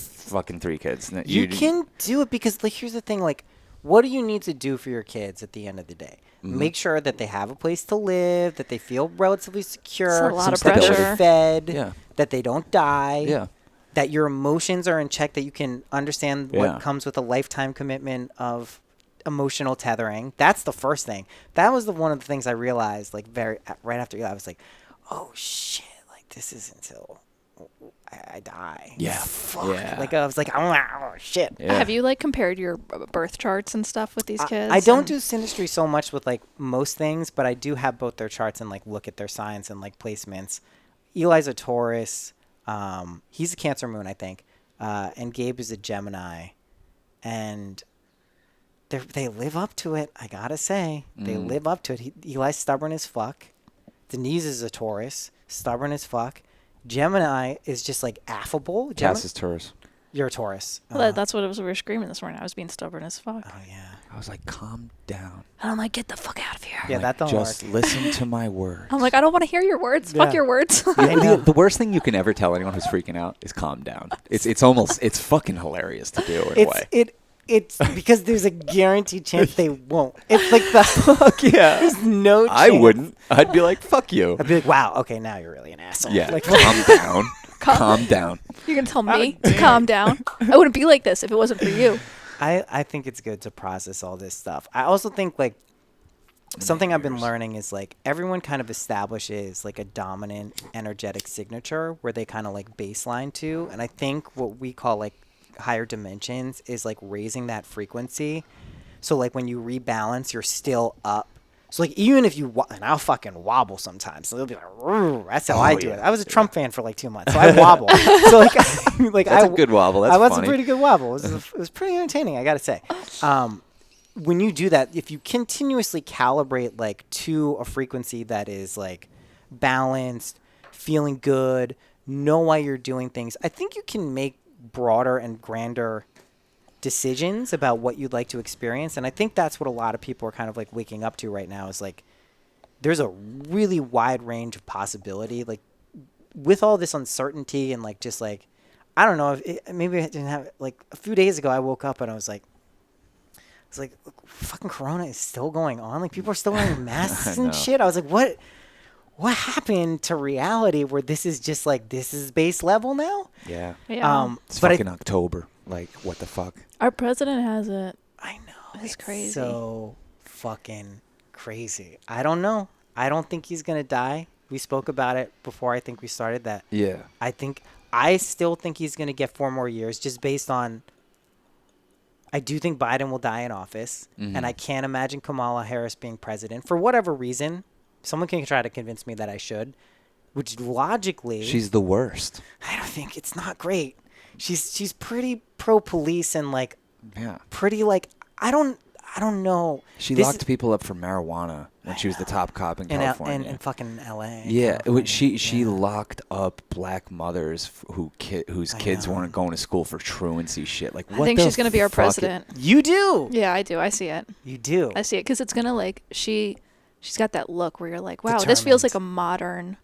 fucking 3 kids. You can do it because, like, here's the thing, like, what do you need to do for your kids at the end of the day? Mm-hmm. Make sure that they have a place to live, that they feel relatively secure, It's a lot of that pressure. they're fed, Yeah. that they don't die, Yeah. that your emotions are in check, that you can understand Yeah. what comes with a lifetime commitment of emotional tethering. That's the first thing. That was one of the things I realized, like, right after I was like, oh shit, like, this is until I die. Yeah. Fuck. Yeah. Like, I was like, oh shit. Yeah. Have you like compared your birth charts and stuff with these kids? I don't And- do synastry so much with like most things, but I do have both their charts and like look at their signs and like placements. Eli's a Taurus. He's a Cancer moon, I think. And Gabe is a Gemini. And they live up to it, I gotta say. They live up to it. Eli's stubborn as fuck. Denise is a Taurus, stubborn as fuck. Gemini is just like affable. Cass is Taurus. You're a Taurus. Well, that's what it was. We were screaming this morning. I was being stubborn as fuck. Oh yeah. I was like, calm down. And I'm like, get the fuck out of here. Yeah, Like, that don't just work. listen to my words. I'm like, I don't want to hear your words. Yeah. Fuck your words. I know. The worst thing you can ever tell anyone who's freaking out is calm down. It's fucking hilarious to do in a way. It's because there's a guaranteed chance they won't. It's like the Fuck yeah. there's no chance. I wouldn't. I'd be like, fuck you. I'd be like, wow, okay, now you're really an asshole. Yeah. Like, Calm down. Calm down. You're going to tell me to calm down. I wouldn't be like this if it wasn't for you. I think it's good to process all this stuff. I also think like something I've been learning is like everyone kind of establishes like a dominant energetic signature where they kind of like baseline to, and I think what we call like higher dimensions is like raising that frequency. So like when you rebalance, you're still up. So like even if you and I'll fucking wobble sometimes. So they'll be like, "Rrr." That's how I do it. I was a Trump fan for like 2 months, so I wobble. So like That's a good wobble. That's I was funny. a pretty good wobble. It was pretty entertaining, I gotta say. When you do that, if you continuously calibrate like to a frequency that is like balanced, feeling good, know why you're doing things, I think you can make broader and grander decisions about what you'd like to experience. And I think that's what a lot of people are kind of like waking up to right now is like there's a really wide range of possibility. Like with all this uncertainty and like just like I don't know if maybe I didn't have like a few days ago I woke up and I was like fucking Corona is still going on. Like people are still wearing masks and shit. I was like, what happened to reality where this is just like this is base level now? Yeah. Yeah. It's But fucking October. Like, what the fuck? Our president has it. I know. It's crazy. So fucking crazy. I don't know. I don't think he's going to die. We spoke about it before I think we started that. Yeah. I still think he's going to get 4 more years just based on I do think Biden will die in office, and I can't imagine Kamala Harris being president for whatever reason. Someone can try to convince me that I should, which logically She's the worst. I don't think it's not great. She's pretty pro police and like Yeah. pretty like I don't know. She This locked people up for marijuana when she was the top cop in in California. in fucking L.A. Yeah, California. she locked up black mothers whose kids know. weren't going to school for truancy shit. Like, what I think the she's going to be our fuck? president. You do. Yeah, I do. I see it. You do. I see it because it's going to like, she's got that look where you're like, wow, this feels like a Determined. modern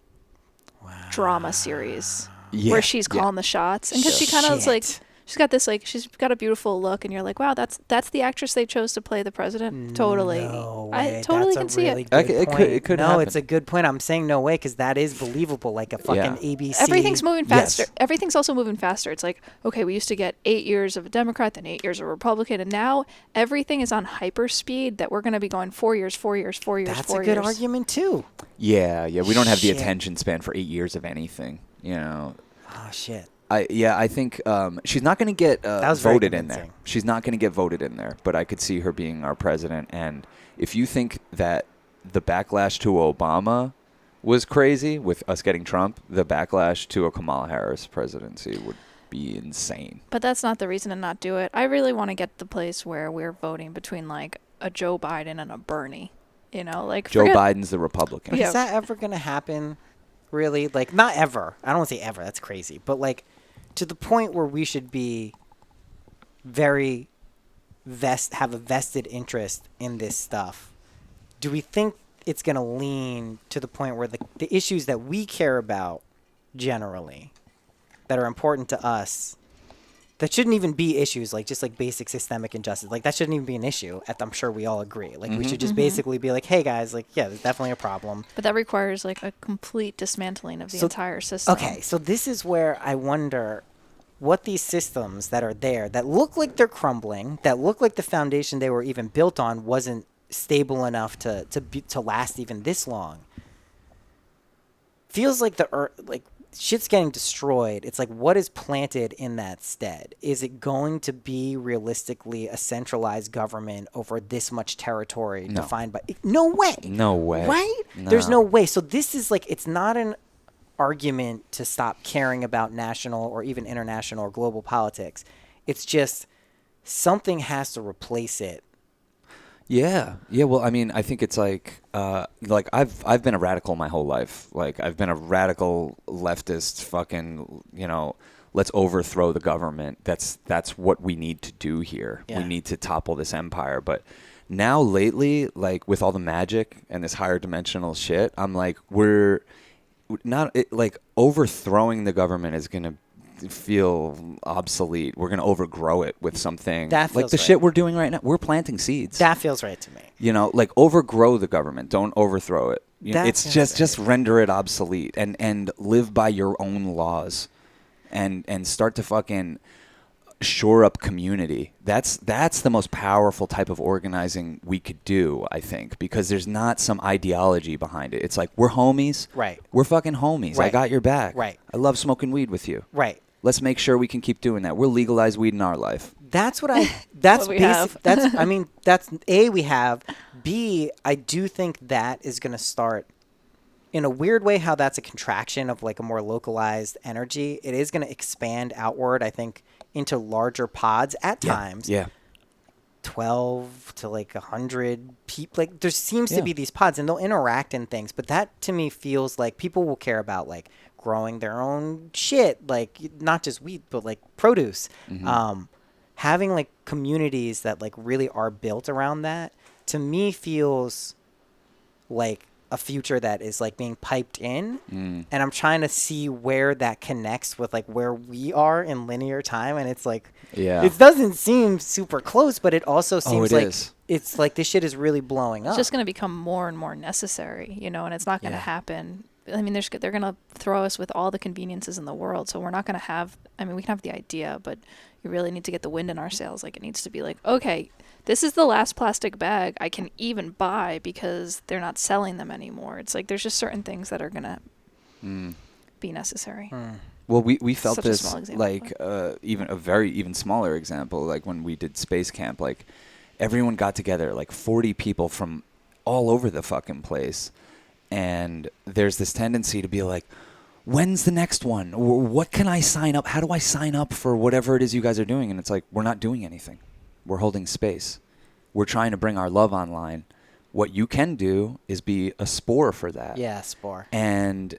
drama series Yeah, where she's calling the shots. And because she kind of is like, Shit. she's got this like, she's got a beautiful look and you're like, wow, that's the actress they chose to play the president. Totally. No I way. totally That's can a see really it. good It point. could no, happen. it's a good point. I'm saying no way because that is believable, like a fucking ABC. Everything's moving faster. Yes. Everything's also moving faster. It's like, okay, we used to get 8 years of a Democrat, then 8 years of a Republican, and now everything is on hyper speed that we're going to be going 4 years, 4 years, 4 years, That's 4 a good years. argument too. Yeah. We don't have the Shit. attention span for 8 years of anything. You know. Oh shit. I think she's not going to get was very voted in there. convincing. She's not going to get voted in there, but I could see her being our president. And if you think that the backlash to Obama was crazy with us getting Trump, the backlash to a Kamala Harris presidency would be insane. But that's not the reason to not do it. I really want to get the place where we're voting between like a Joe Biden and a Bernie. You know, like Joe Biden's the Republican. But Yeah. is that ever going to happen? Really? Like, not ever. I don't want to say ever. That's crazy. But, like, to the point where we should be very have a vested interest in this stuff. Do we think it's going to lean to the point where the issues that we care about generally, that are important to us, that shouldn't even be issues, like just like basic systemic injustice, like that shouldn't even be an issue. I'm sure we all agree. Like we should just basically be like, hey guys, like yeah, there's definitely a problem. But that requires like a complete dismantling of the entire system. Okay, so this is where I wonder what these systems that are there that look like they're crumbling, that look like the foundation they were even built on wasn't stable enough to last even this long. Feels like the earth, like shit's getting destroyed. It's like, what is planted in that stead? Is it going to be realistically a centralized government over this much territory defined by? No way. No way. Right? No. There's no way. So this is like, it's not an argument to stop caring about national or even international or global politics. It's just something has to replace it. Yeah. Well, I mean, I think it's like I've been a radical my whole life. Like I've been a radical leftist, fucking, let's overthrow the government. That's what we need to do here. Yeah. We need to topple this empire. But now lately, like with all the magic and this higher dimensional shit, I'm like, we're not like overthrowing the government is gonna feel obsolete. We're gonna overgrow it with something That like feels the right. shit we're doing right now. We're planting seeds. That feels right to me. Like overgrow the government. Don't overthrow it. That It's feels just render it obsolete and live by your own laws, and start to fucking shore up community. That's the most powerful type of organizing we could do, I think, because there's not some ideology behind it. It's like we're homies. Right. We're fucking homies. I Right. got your back. Right. I love smoking weed with you. Right. Let's make sure we can keep doing that. We'll legalize weed in our life. That's what that's What we basic. have. That's I mean that's A, we have. B, I do think that is going to start in a weird way how that's a contraction of like a more localized energy. It is going to expand outward, I think, into larger pods at times. Yeah. 12 to like 100 people. Like there seems to Yeah. be these pods and they'll interact in things, but that to me feels like people will care about like growing their own shit, like not just wheat, but like produce. Having like communities that like really are built around that to me feels like a future that is like being piped in, and I'm trying to see where that connects with like where we are in linear time, and it's like it doesn't seem super close, but it also seems it like is. it's like this shit is really blowing up. It's just going to become more and more necessary, and it's not going to happen. I mean, they're going to throw us with all the conveniences in the world, so we're not going to have. I mean, we can have the idea, but you really need to get the wind in our sails. Like it needs to be like, okay, this is the last plastic bag I can even buy because they're not selling them anymore. It's like there's just certain things that are going to be necessary. Well, we felt Such a this small example, like even a very even smaller example, like when we did space camp, like everyone got together, like 40 people from all over the fucking place. And there's this tendency to be like, when's the next one? Or what can I sign up? How do I sign up for whatever it is you guys are doing? And it's like, we're not doing anything. We're holding space. We're trying to bring our love online. What you can do is be a spore for that. Yeah, spore. And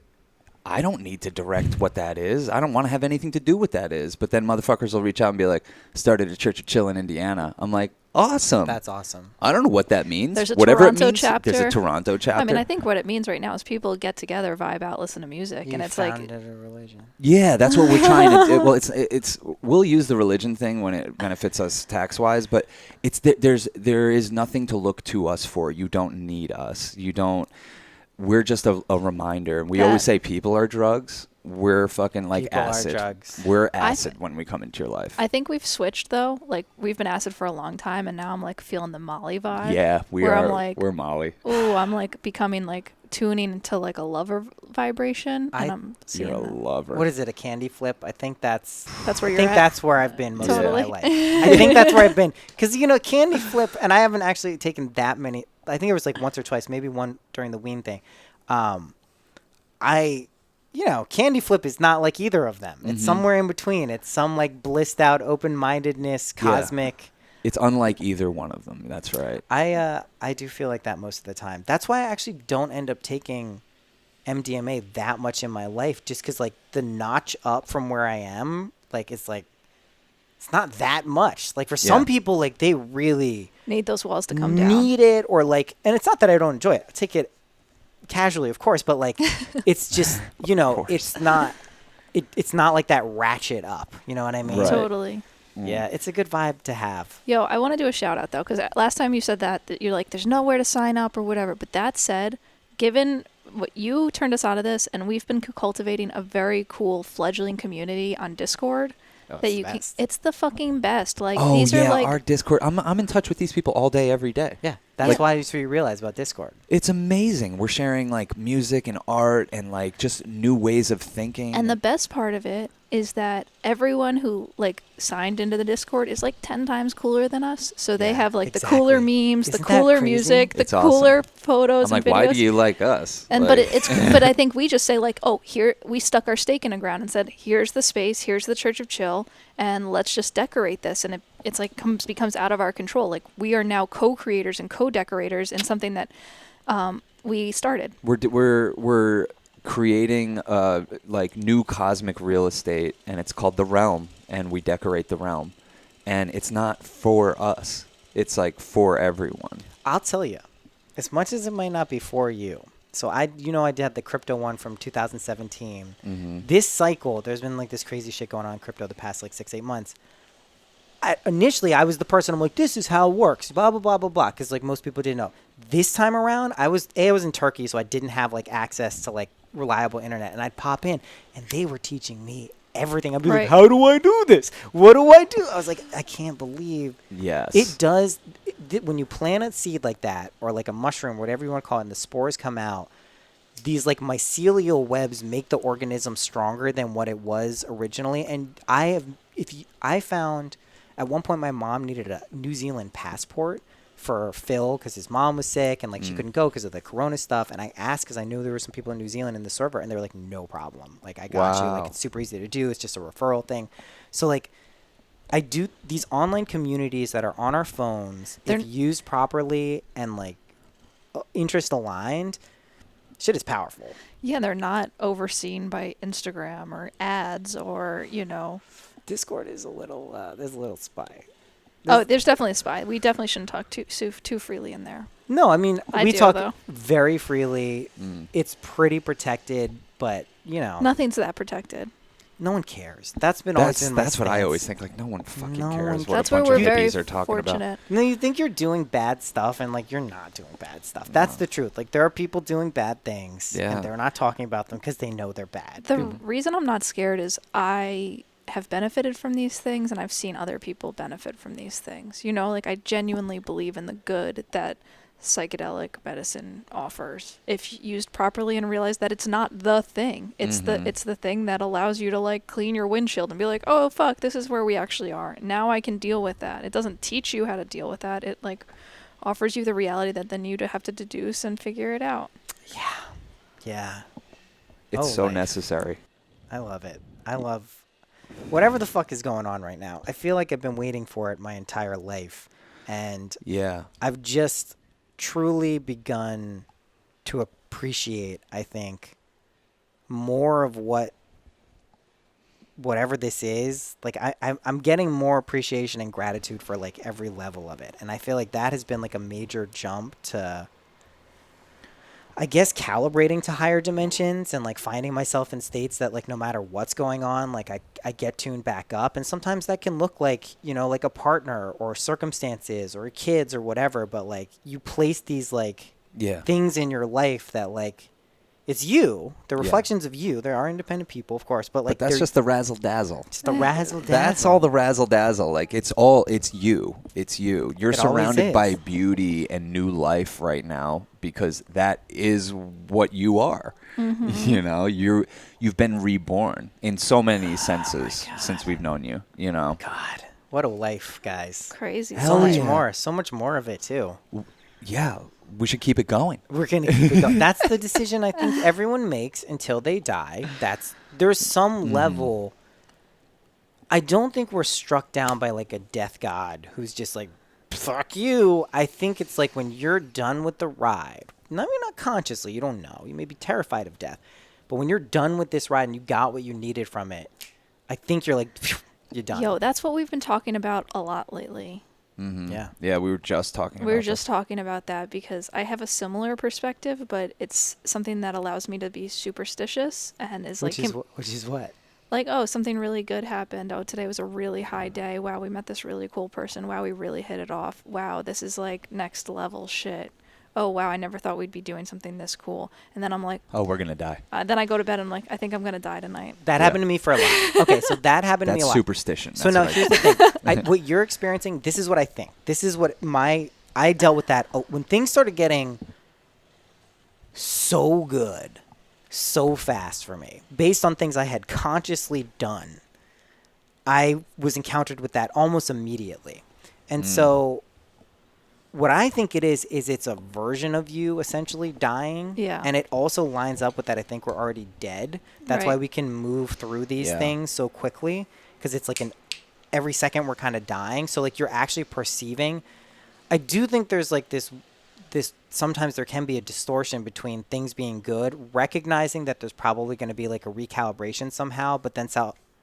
I don't need to direct what that is. I don't want to have anything to do with that is. But then motherfuckers will reach out and be like, started a Church of Chill in Indiana. I'm like, awesome. That's awesome. I don't know what that means. There's a Whatever Toronto it means, chapter. There's a Toronto chapter. I mean, I think what it means right now is people get together, vibe out, listen to music, and it's like, founded a religion. Yeah, that's what we're trying to do. Well, it's we'll use the religion thing when it benefits us tax wise, but there is nothing to look to us for. You don't need us. You don't. We're just a reminder. We always say people are drugs. We're fucking like People are acid. drugs. We're acid when we come into your life. I think we've switched though. Like we've been acid for a long time, and now I'm like feeling the Molly vibe. Yeah, we where are. I'm like, we're Molly. ooh, I'm like becoming like tuning into like a lover vibration, and I'm seeing You're a that. lover. What is it? A candy flip? I think that's where I you're think at. that's where I've been most Totally. of my life. I think that's where I've been because candy flip, and I haven't actually taken that many. I think it was like once or twice, maybe one during the wean thing. Candy Flip is not like either of them. It's somewhere in between. It's some like blissed out open-mindedness, cosmic. It's unlike either one of them. That's right. I do feel like that most of the time. That's why I actually don't end up taking MDMA that much in my life, just because like the notch up from where I am, like it's not that much. Like for some people, like they really need those walls to come down. Need it, or like, and it's not that I don't enjoy it. I take it casually, of course, but like it's just it's not like that ratchet up. You know what I mean? Right. Totally. Yeah, it's a good vibe to have. Yo, I want to do a shout out though, because last time you said that you're like, there's nowhere to sign up or whatever. But that said, given what you turned us out of this, and we've been cultivating a very cool fledgling community on Discord. It's the fucking best. Like these are like our Discord. I'm in touch with these people all day, every day. Yeah, that's why you realize about Discord. It's amazing. We're sharing like music and art and like just new ways of thinking. And the best part of it is that everyone who like signed into the Discord is like 10 times cooler than us. So they have like the cooler memes, the cooler music, the cooler photos. I'm and like, videos. why do you like us? And like, but I think we just say like, oh, here we stuck our stake in the ground and said, here's the space, here's the Church of Chill, and let's just decorate this. And it's like becomes out of our control. Like we are now co-creators and co-decorators in something that we started. We're creating like new cosmic real estate, and it's called the Realm, and we decorate the Realm, and it's not for us, it's like for everyone. I'll tell you, as much as it might not be for you, so I did the crypto one from 2017. This cycle, there's been like this crazy shit going on in crypto the past like 6-8 months. Initially I was the person, I'm like, this is how it works, blah blah blah blah blah, because like most people didn't know. This time around I was in Turkey, so I didn't have like access to like reliable internet, and I'd pop in and they were teaching me everything. I'd be like, how do I do this? What do I do? I was like, I can't believe it does. When you plant a seed like that, or like a mushroom, whatever you want to call it, and the spores come out, these like mycelial webs make the organism stronger than what it was originally. And I found at one point my mom needed a New Zealand passport for Phil because his mom was sick and like she couldn't go because of the corona stuff, and I asked because I knew there were some people in New Zealand in the server, and they were like, no problem, like I got you, like it's super easy to do, it's just a referral thing. So like I do these online communities that are on our phones, if used properly and like interest aligned, shit is powerful. Yeah, they're not overseen by Instagram or ads or Discord is a little there's a little spy. There's definitely a spy. We definitely shouldn't talk too freely in there. No, I mean, we talk though. Very freely. It's pretty protected, but, nothing's that protected. No one cares. That's what I always think. Like, no one fucking cares what that's a bunch where of we're very hippies are talking fortunate. about. No, you think you're doing bad stuff, and, like, you're not doing bad stuff. That's the truth. Like, there are people doing bad things, and they're not talking about them because they know they're bad. The reason I'm not scared is I have benefited from these things, and I've seen other people benefit from these things. Like I genuinely believe in the good that psychedelic medicine offers if used properly, and realize that it's not the thing. It's the thing that allows you to like clean your windshield and be like, oh fuck, this is where we actually are. Now I can deal with that. It doesn't teach you how to deal with that. It like offers you the reality that then you have to deduce and figure it out. Yeah. It's so necessary. I love it. I love whatever the fuck is going on right now. I feel like I've been waiting for it my entire life. And I've just truly begun to appreciate, I think, more of whatever this is. Like I'm getting more appreciation and gratitude for like every level of it. And I feel like that has been like a major jump to, I guess, calibrating to higher dimensions and like finding myself in states that like no matter what's going on, like I get tuned back up. And sometimes that can look like, like a partner or circumstances or kids or whatever. But like you place these like things in your life that like it's you, the reflections of you. There are independent people, of course, but like that's just the razzle dazzle. It's the razzle dazzle. That's all the razzle dazzle. Like it's you. It's you. You're surrounded by beauty and new life right now because that is what you are. You've been reborn in so many senses since we've known you. God, what a life, guys! Crazy. So much more of it too. Yeah. we should keep it going. We're gonna keep it going. That's the decision I think everyone makes until they die. There's some level. I don't think we're struck down by like a death god who's just like, fuck you. I think it's like when you're done with the ride. No, you're not consciously. You don't know. You may be terrified of death, but when you're done with this ride and you got what you needed from it, I think you're like, you're done. Yo, that's what we've been talking about a lot lately. Yeah. Yeah, we were just talking about We were just talking about that because I have a similar perspective, but it's something that allows me to be superstitious and is Which like, is what? like, oh, something really good happened. Oh, today was a really high day. Wow, we met this really cool person. Wow, we really hit it off. Wow, this is like next level shit. Oh, wow, I never thought we'd be doing something this cool. And then I'm like, oh, we're going to die. then I go to bed and I'm like, I think I'm going to die tonight. That happened to me for a lot. Okay, so that happened to me a That's lot. superstition. So now here's the thing. What you're experiencing, this is what I think. This is what I dealt with that. When things started getting so good, so fast for me, based on things I had consciously done, I was encountered with that almost immediately. And so what I think it is it's a version of you essentially dying. Yeah. And it also lines up with that I think we're already dead. That's why Right. we can move through these Yeah. things so quickly, because it's like every second we're kind of dying. So like you're actually perceiving. I do think there's like this sometimes there can be a distortion between things being good, recognizing that there's probably going to be like a recalibration somehow, but then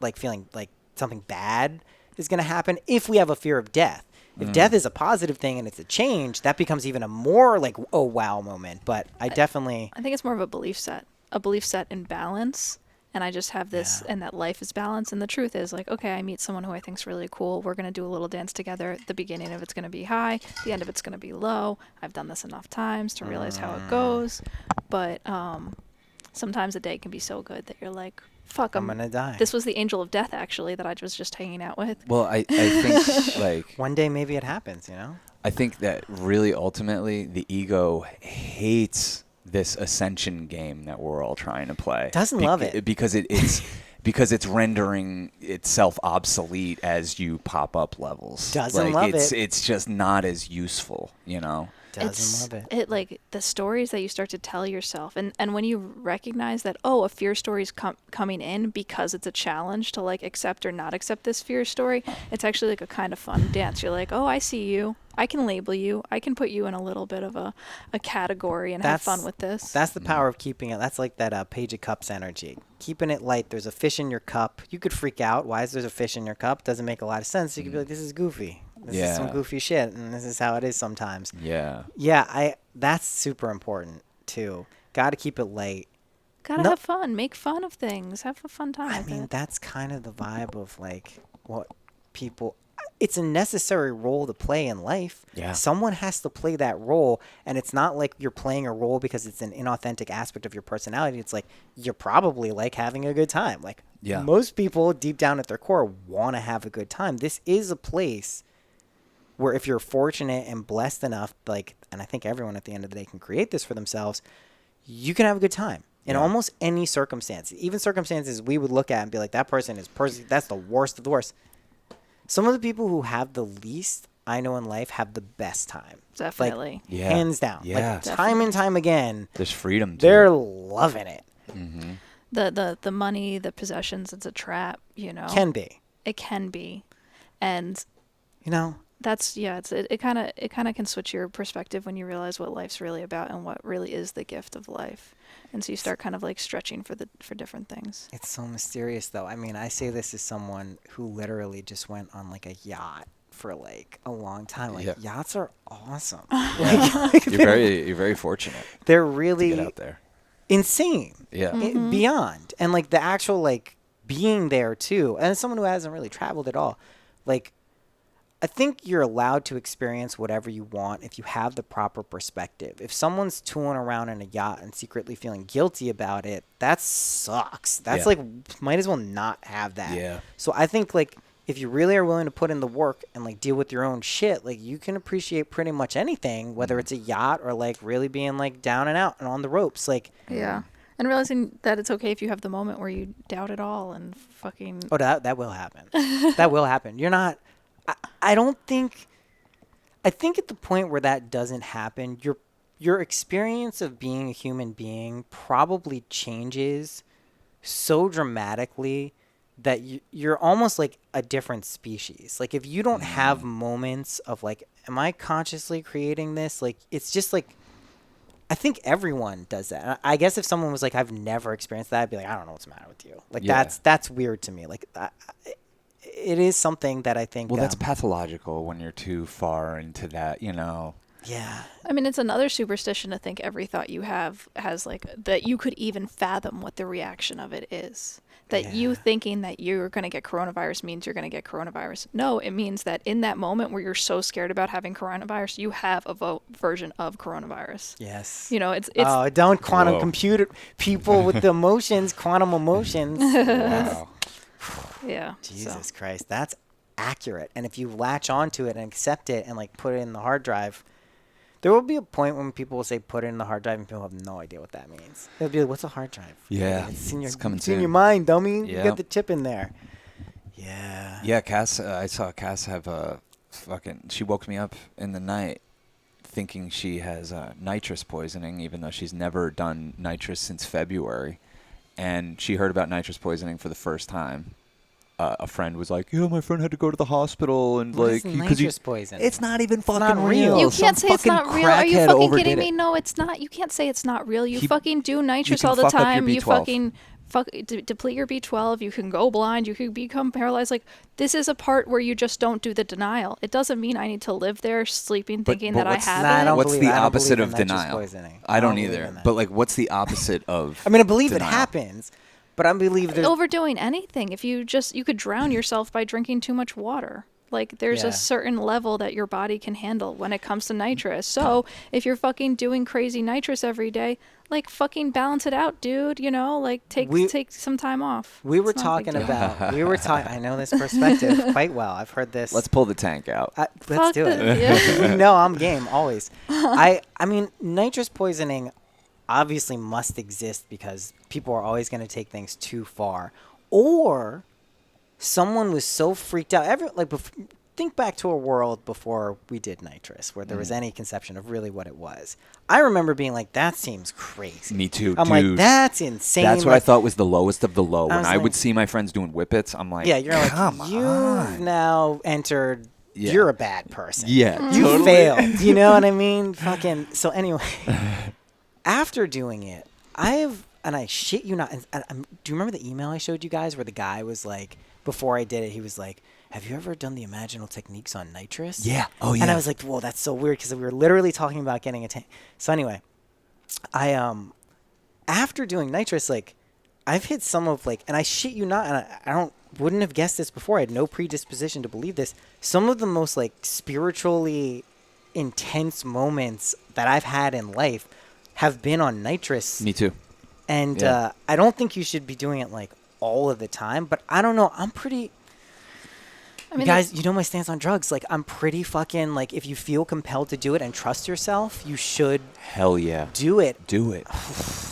like feeling like something bad is going to happen if we have a fear of death. If death is a positive thing and it's a change, that becomes even a more like, oh, wow moment. But I think it's more of a belief set in balance. And I just have this, and that life is balance. And the truth is like, okay, I meet someone who I think's really cool. We're going to do a little dance together. The beginning of it's going to be high. The end of it's going to be low. I've done this enough times to realize how it goes. But sometimes a day can be so good that you're like, fuck, I'm going to die. This was the angel of death, actually, that I was just hanging out with. Well, I think like one day maybe it happens, I think that really ultimately the ego hates this ascension game that we're all trying to play. Doesn't love it. Because it's because it's rendering itself obsolete as you pop up levels. Doesn't love it. It's just not as useful, Doesn't love it. It like the stories that you start to tell yourself, and when you recognize that, oh, a fear story is coming in because it's a challenge to like accept or not accept this fear story, it's actually like a kind of fun dance. You're like, oh, I see you. I can label you. I can put you in a little bit of a category and have fun with this. That's the power of keeping it. That's like that Page of Cups energy. Keeping it light. There's a fish in your cup. You could freak out. Why is there a fish in your cup? Doesn't make a lot of sense. You could be like, this is goofy. This is some goofy shit, and this is how it is sometimes. Yeah. Yeah, that's super important, too. Got to keep it light. Gotta have fun. Make fun of things. Have a fun time. I mean, that's kind of the vibe of, like, what people... It's a necessary role to play in life. Yeah. Someone has to play that role, and it's not like you're playing a role because it's an inauthentic aspect of your personality. It's like you're probably like having a good time. Like most people deep down at their core want to have a good time. This is a place where if you're fortunate and blessed enough, like, and I think everyone at the end of the day can create this for themselves, you can have a good time in almost any circumstance. Even circumstances we would look at and be like, that person is that's the worst of the worst. Some of the people who have the least I know in life have the best time. Definitely. Like, hands down. Yeah. Like, time and time again. There's freedom to They're it. loving it. Mm-hmm. The money, the possessions, it's a trap, Can be. It can be. And that's it kind of can switch your perspective when you realize what life's really about and what really is the gift of life. And so you start kind of like stretching for different things. It's so mysterious though. I mean, I say this as someone who literally just went on like a yacht for like a long time. Like yachts are awesome. You're very fortunate. They're really to get out there. Insane. Yeah. Beyond. And like the actual like being there too. And as someone who hasn't really traveled at all, like I think you're allowed to experience whatever you want if you have the proper perspective. If someone's tooling around in a yacht and secretly feeling guilty about it, that sucks. That's like, might as well not have that. Yeah. So I think like if you really are willing to put in the work and like deal with your own shit, like you can appreciate pretty much anything, whether it's a yacht or like really being like down and out and on the ropes. Like, yeah. And realizing that it's okay if you have the moment where you doubt it all and fucking... Oh, that will happen. That will happen. You're not... I think at the point where that doesn't happen, you're your experience of being a human being probably changes so dramatically that you're almost like a different species. Like if you don't have moments of like, am I consciously creating this? Like it's just like, I think everyone does that. And I guess if someone was like, I've never experienced that, I'd be like, I don't know what's the matter with you. Like that's weird to me. Like it is something that I think. Well, that's pathological when you're too far into that, you know. Yeah. I mean, it's another superstition to think every thought you have has like that you could even fathom what the reaction of it is. That you thinking that you're going to get coronavirus means you're going to get coronavirus. No, it means that in that moment where you're so scared about having coronavirus, you have a version of coronavirus. Yes. You know, it's oh, don't quantum compute it, people with the emotions, quantum emotions. Wow. yeah. Jesus Christ, that's accurate. And if you latch onto it and accept it and like put it in the hard drive, there will be a point when people will say put it in the hard drive and people have no idea what that means. They'll be like, what's a hard drive? Yeah. It's in your, coming it's in soon. your mind, dummy. Yeah. You got the chip in there. Yeah. Yeah, Cass, I saw Cass have a she woke me up in the night thinking she has nitrous poisoning, even though she's never done nitrous since February. And she heard about nitrous poisoning for the first time. A friend was like, "Yeah, my friend had to go to the hospital and What like is because nitrous poison? it's not even fucking not real. You Some can't say it's fucking not real. Are you crackhead fucking overdid kidding it. me? No, it's not. You can't say it's not real. You He- fucking do nitrous can all the fuck up your time. You B12. fucking deplete your B12. You can go blind. You can become paralyzed. Like, this is a part where you just don't do the denial. It doesn't mean I need to live there sleeping thinking that I what's- have Nah, I it. don't What's believe- the I don't opposite believe of in nitrous denial? poisoning. I don't believe in either. that. But like, what's the opposite of? I mean, I believe denial? it happens, but I believe there's Overdoing anything. If you could drown yourself by drinking too much water. Like, there's Yeah. a certain level that your body can handle when it comes to nitrous. So, if you're fucking doing crazy nitrous every day, like, fucking balance it out, dude. You know, like, take some time off. we were It's not a big talking deal. about. I know this perspective quite well. I've heard this. Let's pull the tank out. Let's Fuck do the- it. yeah. No, I'm game always. I mean, nitrous poisoning obviously must exist because people are always going to take things too far, or someone was so freaked out. Think back to a world before we did nitrous, where there was any conception of really what it was. I remember being like, "That seems crazy." Me too, I'm dude. like, "That's insane." That's what I Like, thought was the lowest of the low. I When was I would like- see my friends doing whippets, I'm like, Yeah, you're like, come you've on. now entered. Yeah. You're a bad person. Yeah, You totally. failed. You know what I mean? Fucking. So anyway, after doing it, and I shit you not. Do you remember the email I showed you guys where the guy was like, before I did it, he was like, "Have you ever done the imaginal techniques on nitrous?" Yeah. Oh yeah. And I was like, "Whoa, that's so weird," because we were literally talking about getting a tank. So anyway, I after doing nitrous, like, I've hit some of like, and I shit you not, and I wouldn't have guessed this before. I had no predisposition to believe this. Some of the most like spiritually intense moments that I've had in life have been on nitrous. Me too. And Yeah. I don't think you should be doing it like all of the time, but I don't know. I'm pretty. I mean, Guys, you know my stance on drugs. Like, I'm pretty fucking like, if you feel compelled to do it and trust yourself, you should Hell yeah. do it. Do it.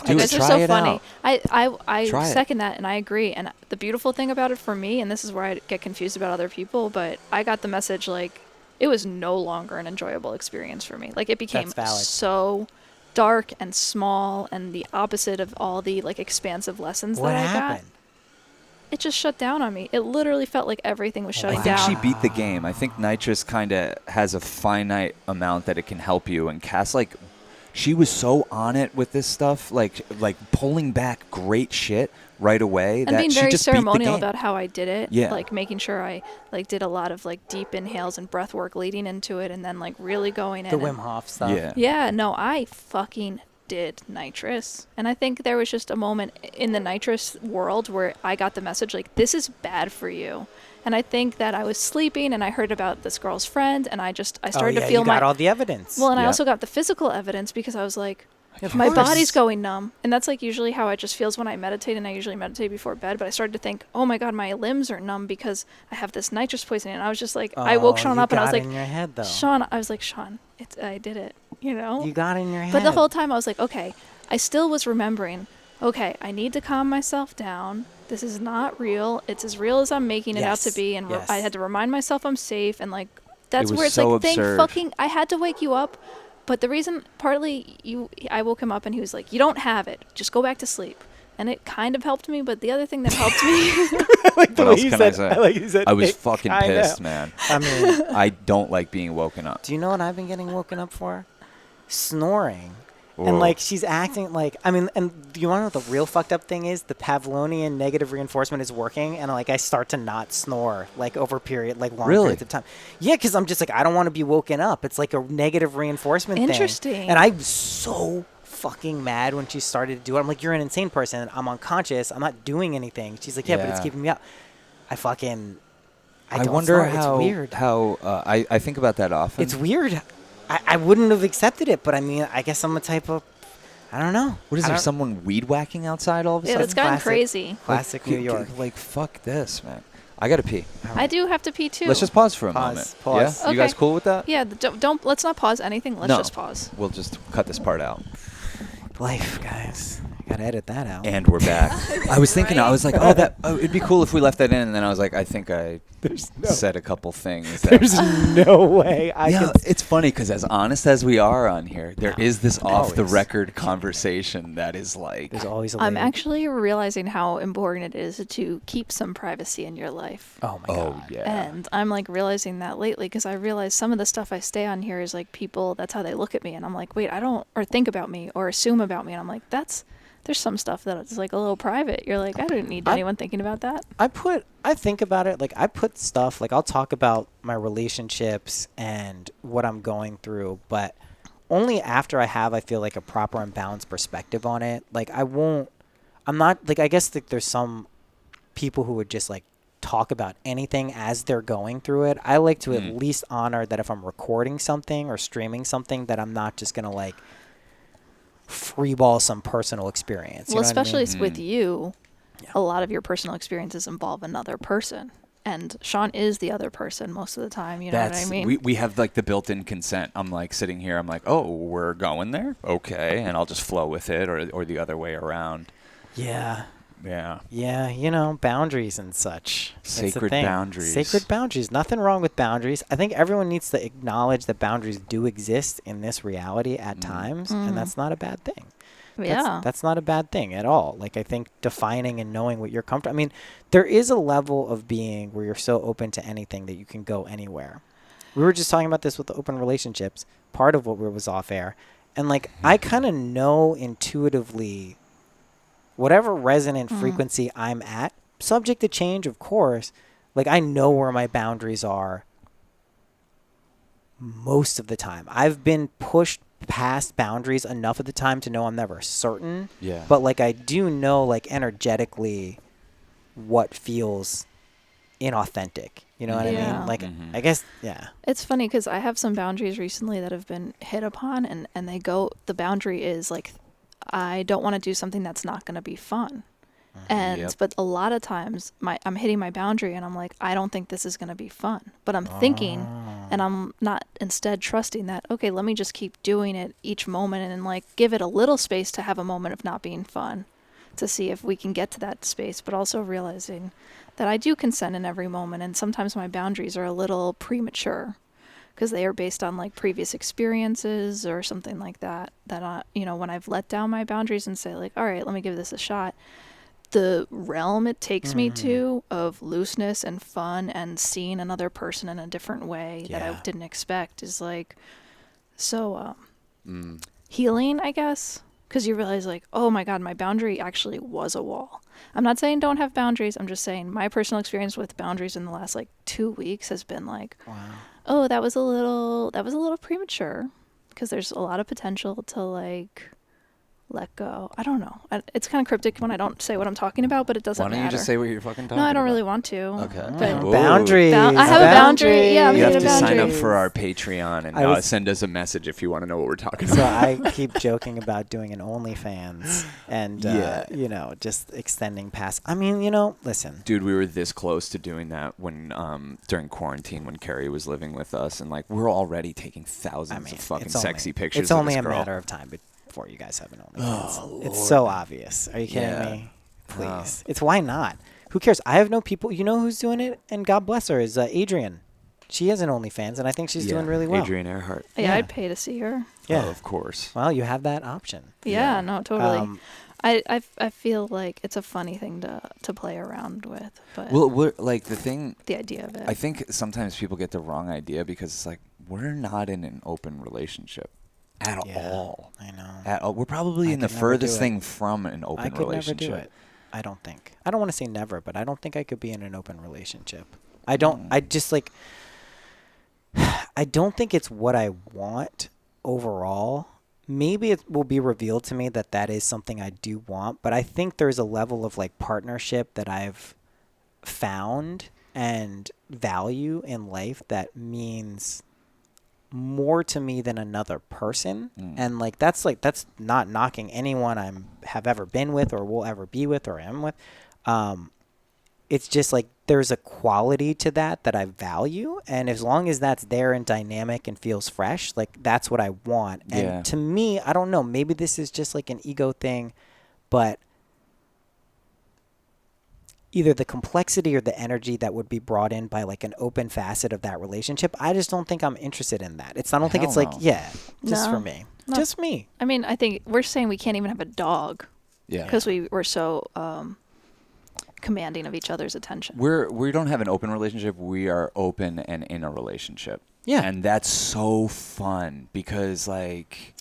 You Do guys it. are Try so it funny. out. I Try it. second that, and I agree. And the beautiful thing about it for me, and this is where I get confused about other people, but I got the message like it was no longer an enjoyable experience for me. Like, it became That's valid. so dark and small, and the opposite of all the like expansive lessons What that I happened? got. It just shut down on me. It literally felt like everything was shutting I think down. she beat the game. I think nitrous kind of has a finite amount that it can help you. And Cass, like, she was so on it with this stuff, like pulling back great shit right away. And that being she very just beat the ceremonial game. about how I did it. Yeah. Like making sure I like did a lot of like deep inhales and breath work leading into it, and then like really going in. The and- Wim Hof stuff. Yeah. Yeah, no, I fucking did nitrous. And I think there was just a moment in the nitrous world where I got the message like, this is bad for you. And I think that I was sleeping and I heard about this girl's friend, and I started to feel you my got all the evidence. well, and I Yeah. also got the physical evidence because I was like, Of my course. body's going numb. And that's like usually how it just feels when I meditate, and I usually meditate before bed. But I started to think, oh my God, my limbs are numb because I have this nitrous poisoning. And I was just like, I woke Sean you up and I was got it like, in your head, though. Sean, I did it, you know? You got it in your head. But the whole time I was like, okay, I still was remembering, okay, I need to calm myself down. This is not real. It's as real as I'm making it out to Yes, be. And yes. I had to remind myself I'm safe. And like, that's was where it's so like, absurd. I had to wake you up But the reason, partly, I woke him up and he was like, "You don't have it. Just go back to sleep." And it kind of helped me. But the other thing that helped me, What else can I say? I like you said, I was it fucking kinda- pissed, man. I mean, I don't like being woken up. do you know what I've been getting woken up for? Snoring. Whoa. And like she's acting like, I mean, and do you want to know what the real fucked up thing is? The Pavlovian negative reinforcement is working, and like I start to not snore like over long Really? periods of time. Yeah, because I'm just like I don't want to be woken up. It's like a negative reinforcement thing. Interesting. And I'm so fucking mad when she started to do it. I'm like, you're an insane person. I'm unconscious. I'm not doing anything. She's like, yeah, but it's Yeah. keeping me up. I don't wonder snore. how. It's weird. I think about that often. It's weird. I wouldn't have accepted it, but I mean, I guess I'm a type of, I don't know. What is I there? don't- Someone weed whacking outside all of a yeah, sudden? it's gotten classic. crazy. Classic New York. Like fuck this, man. I gotta pee. I do have to pee too. Let's just pause for a Pause, moment. pause. Yeah, you guys Okay. cool with that? Yeah, don't let's not pause anything. Let's No. just pause. We'll just cut this part out. Life, guys. Gotta edit that out. And we're back. I was thinking, I Right. was like, it'd be cool if we left that in. And then I was like, I think I said a couple things. There's no way I Yeah, can. it's funny because as honest as we are on here, there is this off the Always. record conversation that is like, There's always a I'm lady. actually realizing how important it is to keep some privacy in your life. Oh my oh god. yeah, And I'm like realizing that lately because I realize some of the stuff I stay on here is like people, that's how they look at me. And I'm like, wait, I don't, or think about me or assume about me. And I'm like, there's some stuff that is like a little private. You're like, I don't need anyone thinking about that. I think about it, like I put stuff, like I'll talk about my relationships and what I'm going through, but only after I feel like a proper and balanced perspective on it. Like I'm not, like I guess like there's some people who would just like talk about anything as they're going through it. I like to at least honor that if I'm recording something or streaming something that I'm not just going to like freeball some personal experience. You Well, know what I especially mean? with you, Yeah. a lot of your personal experiences involve another person. And Sean is the other person most of the time. You know what I mean? we have like the built-in consent. I'm like sitting here. I'm like, oh, we're going there, okay, and I'll just flow with it, or the other way around. Yeah. Yeah. Yeah, you know, boundaries and such. That's the Sacred thing. boundaries. Sacred boundaries. Nothing wrong with boundaries. I think everyone needs to acknowledge that boundaries do exist in this reality at times, and that's not a bad thing. Yeah. That's not a bad thing at all. Like, I think defining and knowing what you're comfortable. I mean, there is a level of being where you're so open to anything that you can go anywhere. We were just talking about this with the open relationships, part of what was off air. And, like, I kind of know intuitively whatever resonant frequency I'm at, subject to change, of course. Like, I know where my boundaries are most of the time. I've been pushed past boundaries enough of the time to know I'm never certain. Yeah. But like I do know like energetically what feels inauthentic. You know what I Yeah. mean? Like Mhm. I guess yeah. It's funny because I have some boundaries recently that have been hit upon, and the boundary is like, I don't want to do something that's not going to be fun. And Yep. but a lot of times I'm hitting my boundary and I'm like, I don't think this is going to be fun. But I'm thinking and I'm not instead trusting that, okay, let me just keep doing it each moment and like give it a little space to have a moment of not being fun to see if we can get to that space, but also realizing that I do consent in every moment, and sometimes my boundaries are a little premature because they are based on like previous experiences or something like that you know, when I've let down my boundaries and say like, all right, let me give this a shot, the realm it takes me to of looseness and fun and seeing another person in a different way that I Yeah. didn't expect is like so healing, I guess, because you realize like, oh my god, my boundary actually was a wall. I'm not saying don't have boundaries. I'm just saying my personal experience with boundaries in the last like 2 weeks has been like, Wow. oh, that was a little premature, because there's a lot of potential to like let go. I don't know. It's kind of cryptic when I don't say what I'm talking about, but it doesn't Why don't matter. you just say what you're fucking talking No, I about? don't really want to. Okay. But Whoa. Boundaries. I have a boundary. Yeah, I'm You have getting to a sign up boundary. for our Patreon and I was- send us a message if you want to know what we're talking So about. I keep joking about doing an OnlyFans and Yeah. you know, just extending past. I mean, you know, listen. Dude, we were this close to doing that when during quarantine when Carrie was living with us, and like we're already taking thousands of fucking sexy pictures. It's of only this a girl. matter of time before you guys have an OnlyFans. Oh, It's Lord. so obvious. Are you kidding Yeah. me? Please. It's why not? Who cares? I have no people. You know who's doing it? And God bless her is Adrian. She has an OnlyFans, and I think she's doing really well. Adrian Earhart. Yeah, I'd pay to see her. Yeah, Oh, of course. Well, you have that option. Yeah, no, totally. I feel like it's a funny thing to play around with, but Well, we're, like the idea of it. I think sometimes people get the wrong idea because it's like we're not in an open relationship at all. I know. At all. We're probably in the furthest thing from an open relationship. I could never do it. I don't think. I don't want to say never, but I don't think I could be in an open relationship. I don't. I just like. I don't think it's what I want overall. Maybe it will be revealed to me that is something I do want, but I think there's a level of like partnership that I've found and value in life that means more to me than another person. And like that's not knocking anyone I have ever been with or will ever be with or am with. It's just like there's a quality to that I value, and as long as that's there and dynamic and feels fresh, like that's what I want. And to me, I don't know, maybe this is just like an ego thing, but either the complexity or the energy that would be brought in by like an open facet of that relationship, I just don't think I'm interested in that. I don't think it's like, just for me. No. Just me. I mean, I think we're saying we can't even have a dog. Yeah. Because we're so commanding of each other's attention. We don't have an open relationship. We are open and in a relationship. Yeah. And that's so fun because like,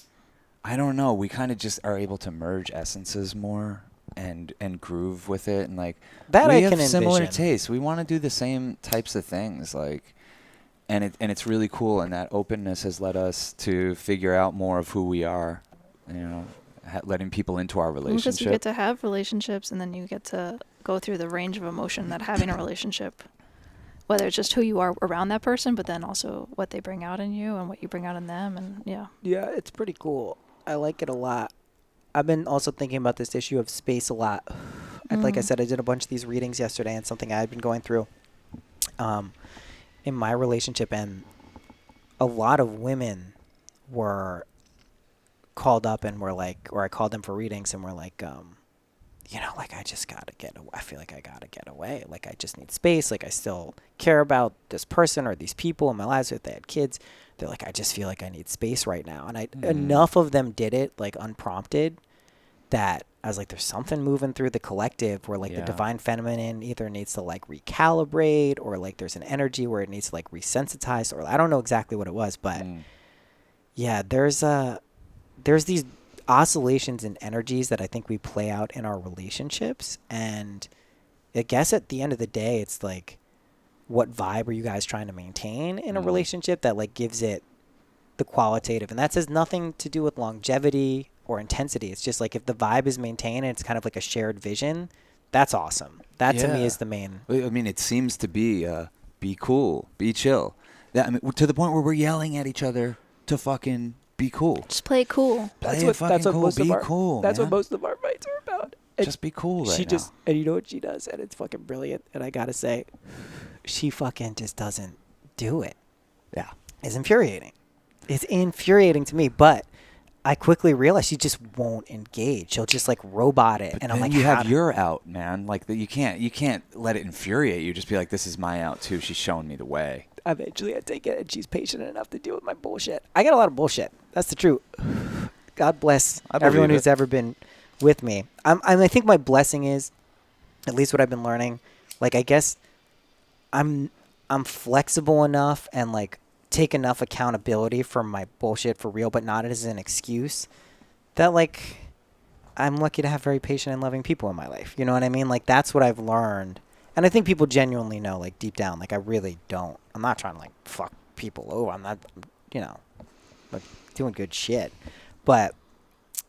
I don't know, we kind of just are able to merge essences more and groove with it. And like, that we I have can similar envision. tastes. We want to do the same types of things. Like, and it's really cool. And that openness has led us to figure out more of who we are, letting people into our relationship. Because you get to have relationships, and then you get to go through the range of emotion that having a relationship, whether it's just who you are around that person, but then also what they bring out in you and what you bring out in them. And yeah, it's pretty cool. I like it a lot. I've been also thinking about this issue of space a lot. Like I said, I did a bunch of these readings yesterday, and something I had been going through in my relationship, and a lot of women were called up and were like, or I called them for readings and were like, like I just gotta get away. I feel like I gotta get away. Like I just need space. Like I still care about this person or these people in my lives. If they had kids, they're like, I just feel like I need space right now. And enough of them did it like unprompted that I was like, there's something moving through the collective where like the divine feminine either needs to like recalibrate, or like there's an energy where it needs to like resensitize, or I don't know exactly what it was, but there's these oscillations and energies that I think we play out in our relationships. And I guess at the end of the day, it's like, what vibe are you guys trying to maintain in a relationship that like gives it the qualitative? And that has nothing to do with longevity or intensity. It's just like if the vibe is maintained and it's kind of like a shared vision, that's awesome. That to me is the main. I mean, it seems to be cool, be chill. I mean, to the point where we're yelling at each other to fucking be cool. Just play it cool. That's what most of our cool. That's what most of our fights are about. And just be cool. Right she now. just, and you know what she does, and it's fucking brilliant. And I gotta say, she fucking just doesn't do it. Yeah, it's infuriating. It's infuriating to me, but I quickly realized she just won't engage. She'll just like robot it, but and then I'm like, you have your out, man. Like you can't let it infuriate you. Just be like, this is my out too. She's showing me the way. Eventually I take it, and she's patient enough to deal with my bullshit. I got a lot of bullshit. That's the truth. God bless everyone who's ever been with me. I think my blessing is, at least what I've been learning, like I guess I'm flexible enough and like take enough accountability for my bullshit for real, but not as an excuse, that like I'm lucky to have very patient and loving people in my life. You know what I mean? Like that's what I've learned. And I think people genuinely know, like deep down, like I really don't. I'm not trying to like fuck people over. I'm not, like doing good shit. But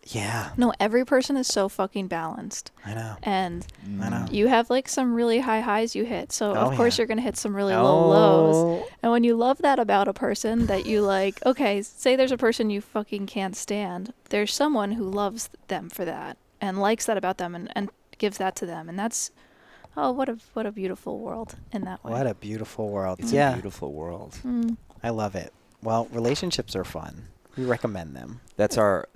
yeah. No, every person is so fucking balanced. I know. And I know. You have like some really high highs you hit. So of course you're going to hit some really low lows. And when you love that about a person that you like, okay, say there's a person you fucking can't stand. There's someone who loves them for that and likes that about them and gives that to them. And that's, what a beautiful world in that way. What a beautiful world. It's a beautiful world. I love it. Well, relationships are fun. We recommend them. That's our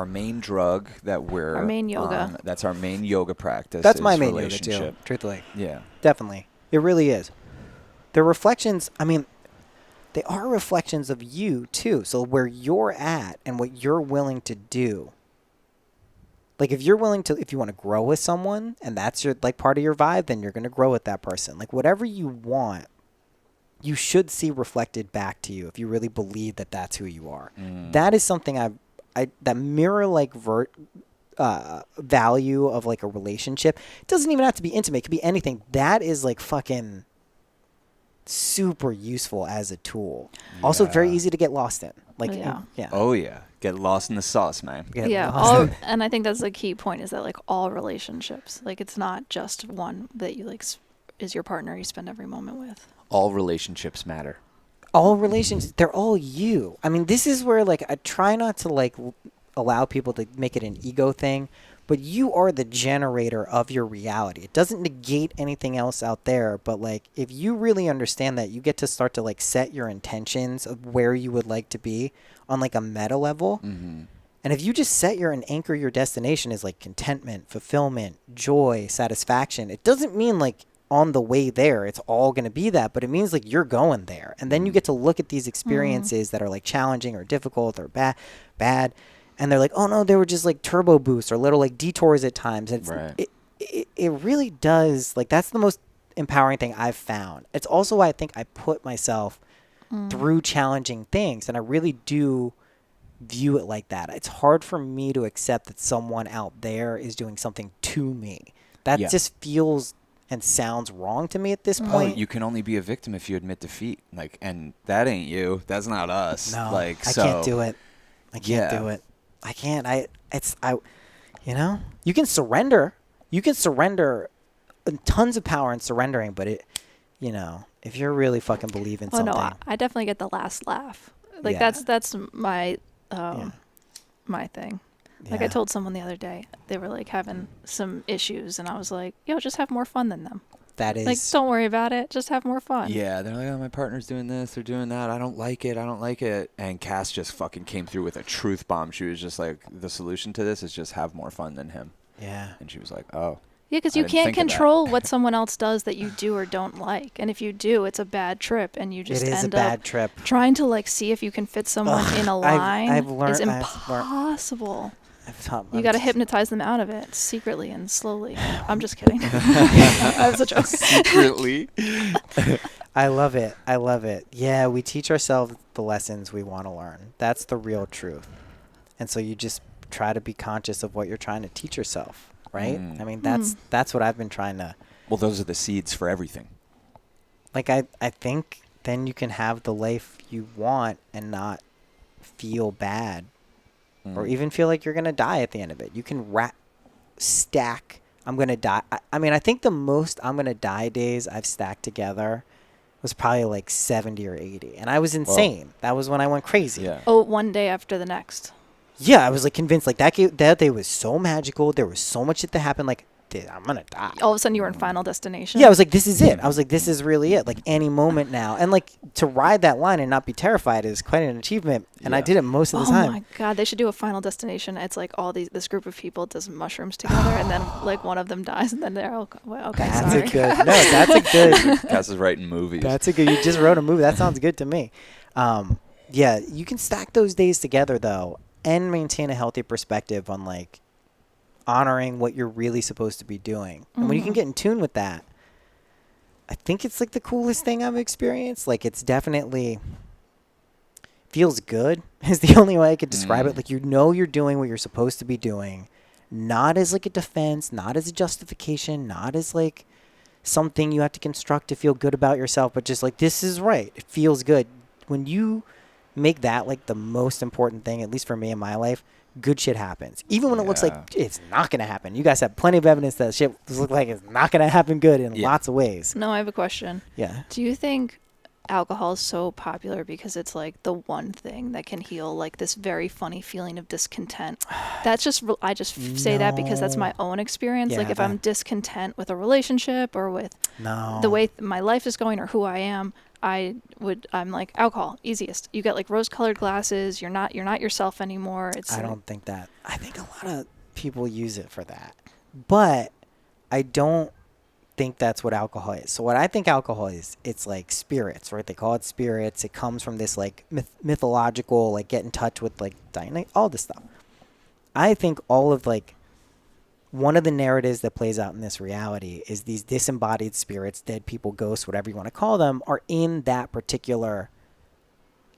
main drug that we're our main yoga. On. That's our main yoga practice. That's my main yoga too, truthfully. Yeah. Definitely. It really is. The reflections, I mean, they are reflections of you too. So where you're at and what you're willing to do. Like if you want to grow with someone and that's your like part of your vibe, then you're going to grow with that person. Like whatever you want, you should see reflected back to you if you really believe that that's who you are. That is something that mirror like value of like a relationship. It doesn't even have to be intimate. It could be anything. That is like fucking super useful as a tool. Also very easy to get lost in. Like Oh yeah. Get lost in the sauce, man. And I think that's the key point is that like all relationships, like it's not just one that you like is your partner you spend every moment with. All relationships matter. All relationships, they're all you. I mean, this is where like I try not to like allow people to make it an ego thing, but you are the generator of your reality. It doesn't negate anything else out there, but like if you really understand that, you get to start to like set your intentions of where you would like to be on like a meta level. And if you just set and anchor your destination as like contentment, fulfillment, joy, satisfaction, it doesn't mean like on the way there it's all going to be that, but it means like you're going there. And then you get to look at these experiences that are like challenging or difficult or bad, and they're like, oh no, they were just like turbo boosts or little like detours at times. It's, it really does, like that's the most empowering thing I've found. It's also why I think I put myself through challenging things, and I really do view it like that. It's hard for me to accept that someone out there is doing something to me. That just feels and sounds wrong to me at this point. You can only be a victim if you admit defeat. Like, and that ain't you. That's not us. No, like, I can't do it. I can't do it. I can't. You know, you can surrender. You can surrender tons of power in surrendering, but it, you know, if you're really fucking believing something. No, I definitely get the last laugh. Like that's my my thing. Like I told someone the other day, they were like having some issues, and I was like, yo, just have more fun than them. That is like, don't worry about it. Just have more fun. Yeah, they're like, oh, my partner's doing this, they're doing that. I don't like it. And Cass just fucking came through with a truth bomb. She was just like, the solution to this is just have more fun than him. Yeah. And she was like, oh. Yeah, because you can't control what someone else does that you do or don't like. And if you do, it's a bad trip, and you just end up trying to like see if you can fit someone in a line. I've learned, is impossible. You got to hypnotize them out of it secretly and slowly. I'm just kidding. That was a joke. Secretly. I love it. I love it. Yeah, we teach ourselves the lessons we want to learn. That's the real truth. And so you just try to be conscious of what you're trying to teach yourself, right? I mean, that's what I've been trying to. Well, those are the seeds for everything. Like, I think then you can have the life you want and not feel bad. Or even feel like you're going to die at the end of it. You can stack, I'm going to die. I mean, I think the most I'm going to die days I've stacked together was probably like 70 or 80. And I was insane. Whoa. That was when I went crazy. Yeah. Oh, one day after the next. Yeah, I was like convinced like that day was so magical. There was so much shit that happened. Like, I'm going to die. All of a sudden you were in Final Destination? Yeah, I was like, this is it. I was like, this is really it. Like, any moment now. And, like, to ride that line and not be terrified is quite an achievement. And I did it most of the time. Oh, my God. They should do a Final Destination. It's like this group of people does mushrooms together, and then, like, one of them dies, and then they're, okay, that's sorry. A good. No, that's a good. Cass is writing movies. That's a good. You just wrote a movie. That sounds good to me. Yeah, you can stack those days together, though, and maintain a healthy perspective on, like, honoring what you're really supposed to be doing. And when you can get in tune with that, I think it's like the coolest thing I've experienced. Like, it's definitely feels good is the only way I could describe it. Like, you know, you're doing what you're supposed to be doing, not as like a defense, not as a justification, not as like something you have to construct to feel good about yourself, but just like, this is right. It feels good. When you make that like the most important thing, at least for me in my life, good shit happens. Even when it looks like it's not going to happen. You guys have plenty of evidence that shit looks like it's not going to happen good in lots of ways. No, I have a question. Yeah. Do you think alcohol is so popular because it's like the one thing that can heal like this very funny feeling of discontent? That's just, I just say that because that's my own experience. Like if I'm discontent with a relationship or with the way my life is going or who I am, I'm like, alcohol, easiest. You get like rose-colored glasses. You're not yourself anymore. I don't think that. I think a lot of people use it for that, but I don't think that's what alcohol is. So what I think alcohol is, it's like spirits, right? They call it spirits. It comes from this like mythological, like get in touch with like Diana, all this stuff. I think all of like one of the narratives that plays out in this reality is these disembodied spirits, dead people, ghosts, whatever you want to call them, are in that particular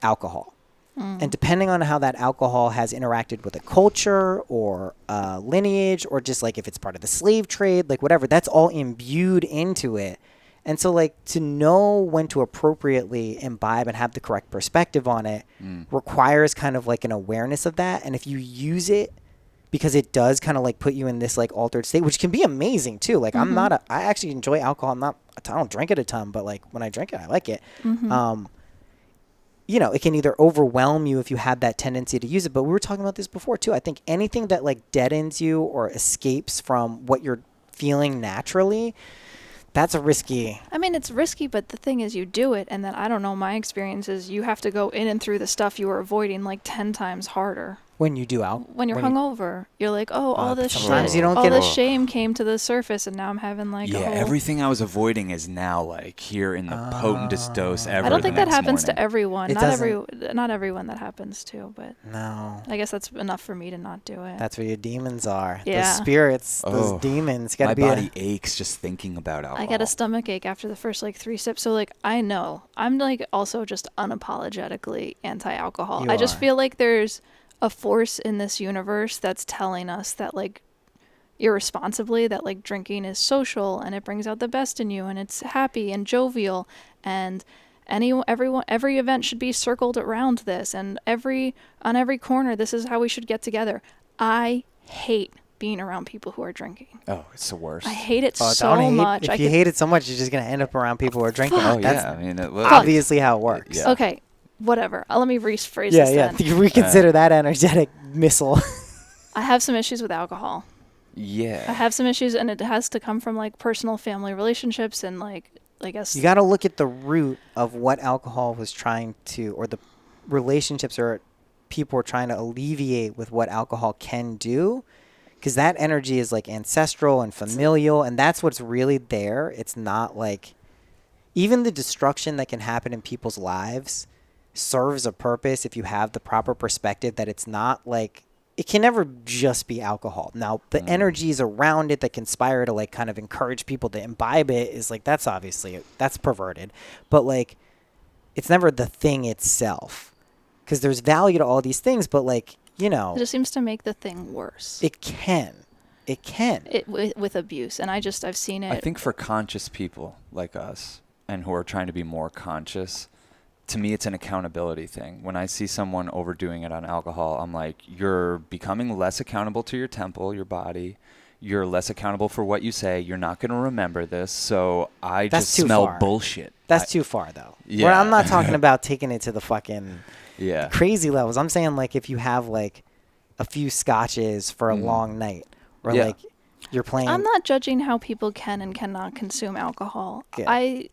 alcohol. And depending on how that alcohol has interacted with a culture or a lineage, or just like if it's part of the slave trade, like whatever, that's all imbued into it. And so like to know when to appropriately imbibe and have the correct perspective on it requires kind of like an awareness of that. And if you use it, because it does kind of like put you in this like altered state, which can be amazing too. Like I actually enjoy alcohol. I don't drink it a ton, but like when I drink it, I like it. You know, it can either overwhelm you if you have that tendency to use it. But we were talking about this before too. I think anything that like deadens you or escapes from what you're feeling naturally, that's a risky. I mean, it's risky, but the thing is you do it. And then I don't know, my experience is you have to go in and through the stuff you were avoiding like 10 times harder. When you do When you're hungover, you're like, oh, all this sometimes shit, you don't all get this it. shame came to the surface, and now I'm having like Yeah, a whole... everything I was avoiding is now like here in the potentest dose ever. I don't the think that next happens morning. to everyone. It Not everyone that happens to, but No. I guess that's enough for me to not do it. That's where your demons are. Yeah. Those spirits, those demons. Gotta My be body aches just thinking about alcohol. I get a stomach ache after the first like 3 sips. So like I know I'm like also just unapologetically anti-alcohol. You I just are. feel like there's a force in this universe that's telling us that like irresponsibly that like drinking is social and it brings out the best in you and it's happy and jovial and every event should be circled around this and on every corner this is how we should get together. I hate being around people who are drinking. Oh, it's the worst. I hate it don't so much. If you hate it so much, you're just gonna end up around people who are drinking. Oh That's yeah, I mean, obviously how it works. Yeah. Okay, whatever. Let me rephrase Yeah, this yeah. then. You reconsider that energetic missile. I have some issues with alcohol. Yeah. I have some issues, and it has to come from like personal family relationships and like I guess You got to look at the root of what alcohol was trying to, or the relationships or people were trying to alleviate with what alcohol can do. Because that energy is like ancestral and familial, and that's what's really there. It's not like even the destruction that can happen in people's lives serves a purpose if you have the proper perspective that it's not like it can never just be alcohol. Now, the energies around it that conspire to like kind of encourage people to imbibe it is like that's perverted. But like it's never the thing itself. Because there's value to all these things, but like, you know, it just seems to make the thing worse. It can. With abuse, and I've seen it. I think for conscious people like us and who are trying to be more conscious, to me it's an accountability thing. When I see someone overdoing it on alcohol, I'm like, you're becoming less accountable to your temple, your body. You're less accountable for what you say. You're not going to remember this. So That's just too smell far. bullshit. That's too far, though. Yeah. Where I'm not talking about taking it to the fucking Yeah. crazy levels. I'm saying like if you have like a few scotches for a long night, or Yeah. like you're playing. I'm not judging how people can and cannot consume alcohol. Yeah.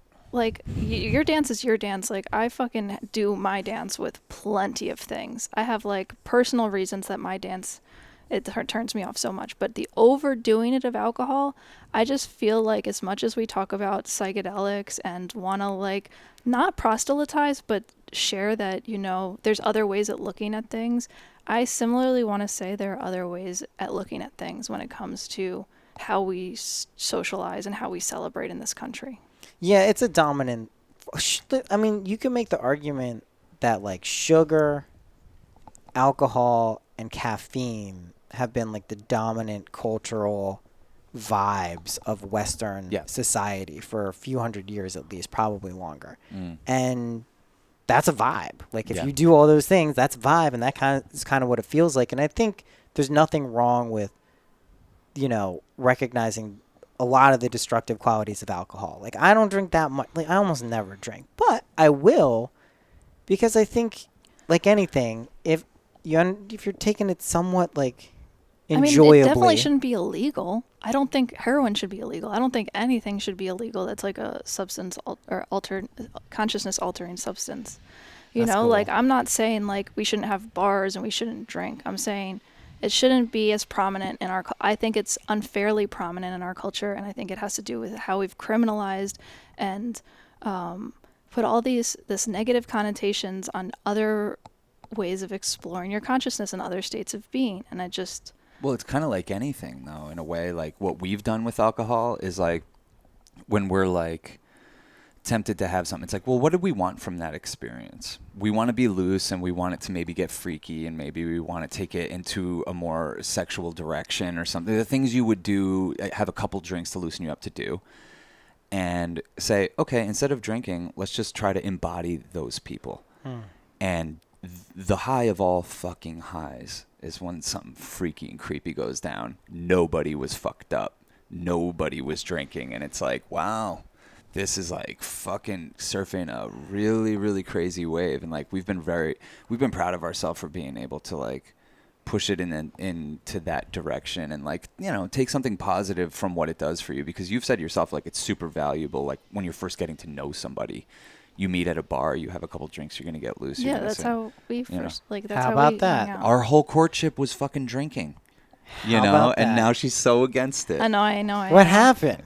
Your dance is your dance. Like, I fucking do my dance with plenty of things. I have, like, personal reasons that my dance, it turns me off so much. But the overdoing it of alcohol, I just feel like as much as we talk about psychedelics and want to, like, not proselytize, but share that, you know, there's other ways at looking at things, I similarly want to say there are other ways at looking at things when it comes to how we socialize and how we celebrate in this country. Yeah, it's a dominant. I mean, you can make the argument that like sugar, alcohol, and caffeine have been like the dominant cultural vibes of Western society for a few hundred years at least, probably longer. And that's a vibe. Like if you do all those things, that's a vibe, and that is kind of what it feels like. And I think there's nothing wrong with, you know, recognizing a lot of the destructive qualities of alcohol. Like I don't drink that much. Like I almost never drink, but I will, because I think, like anything, if you're taking it somewhat like enjoyably. I mean, it definitely shouldn't be illegal. I don't think heroin should be illegal. I don't think anything should be illegal that's like a substance consciousness altering substance. You That's know, cool. like I'm not saying like we shouldn't have bars and we shouldn't drink. I'm saying It shouldn't be as prominent in our I think it's unfairly prominent in our culture, and I think it has to do with how we've criminalized and put all this negative connotations on other ways of exploring your consciousness and other states of being. And I just... Well, it's kind of like anything, though, in a way. Like, what we've done with alcohol is, like, when we're, like, tempted to have something, it's like, well, what do we want from that experience? We want to be loose, and we want it to maybe get freaky, and maybe we want to take it into a more sexual direction or something. The things you would do, have a couple drinks to loosen you up to do. And say, okay, instead of drinking, let's just try to embody those people. And the high of all fucking highs is when something freaky and creepy goes down. Nobody was fucked up. Nobody was drinking. And it's like, wow, this is like fucking surfing a really, really crazy wave. And like, we've been proud of ourselves for being able to like push it into that direction and like, you know, take something positive from what it does for you, because you've said yourself, like, it's super valuable. Like when you're first getting to know somebody, you meet at a bar, you have a couple drinks, you're going to get loose. Yeah, that's how we first, like, that's How how about we that? hang out. Our whole courtship was fucking drinking, you How know, about and that? now she's so against it. I know. What happened?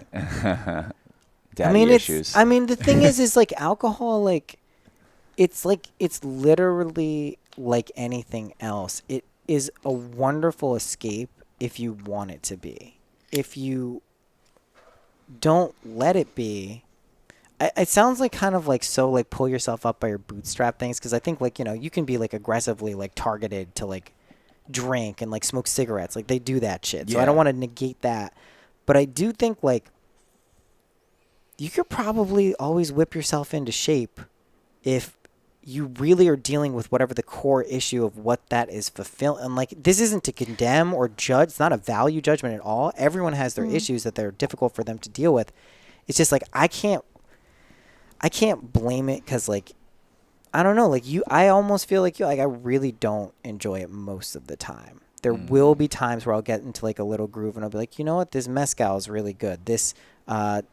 Daddy issues. The thing is like alcohol, like it's literally like anything else. It is a wonderful escape if you want it to be. If you don't let it be, it sounds like kind of like so like pull yourself up by your bootstrap things, because I think like, you know, you can be like aggressively like targeted to like drink and like smoke cigarettes, like they do that shit. So I don't want to negate that, but I do think like you could probably always whip yourself into shape if you really are dealing with whatever the core issue of what that is fulfilling. And like, this isn't to condemn or judge. It's not a value judgment at all. Everyone has their issues that they're difficult for them to deal with. It's just like, I can't blame it. 'Cause like, I don't know, like I almost feel like I really don't enjoy it most of the time. There will be times where I'll get into like a little groove and I'll be like, you know what, this mezcal is really good. This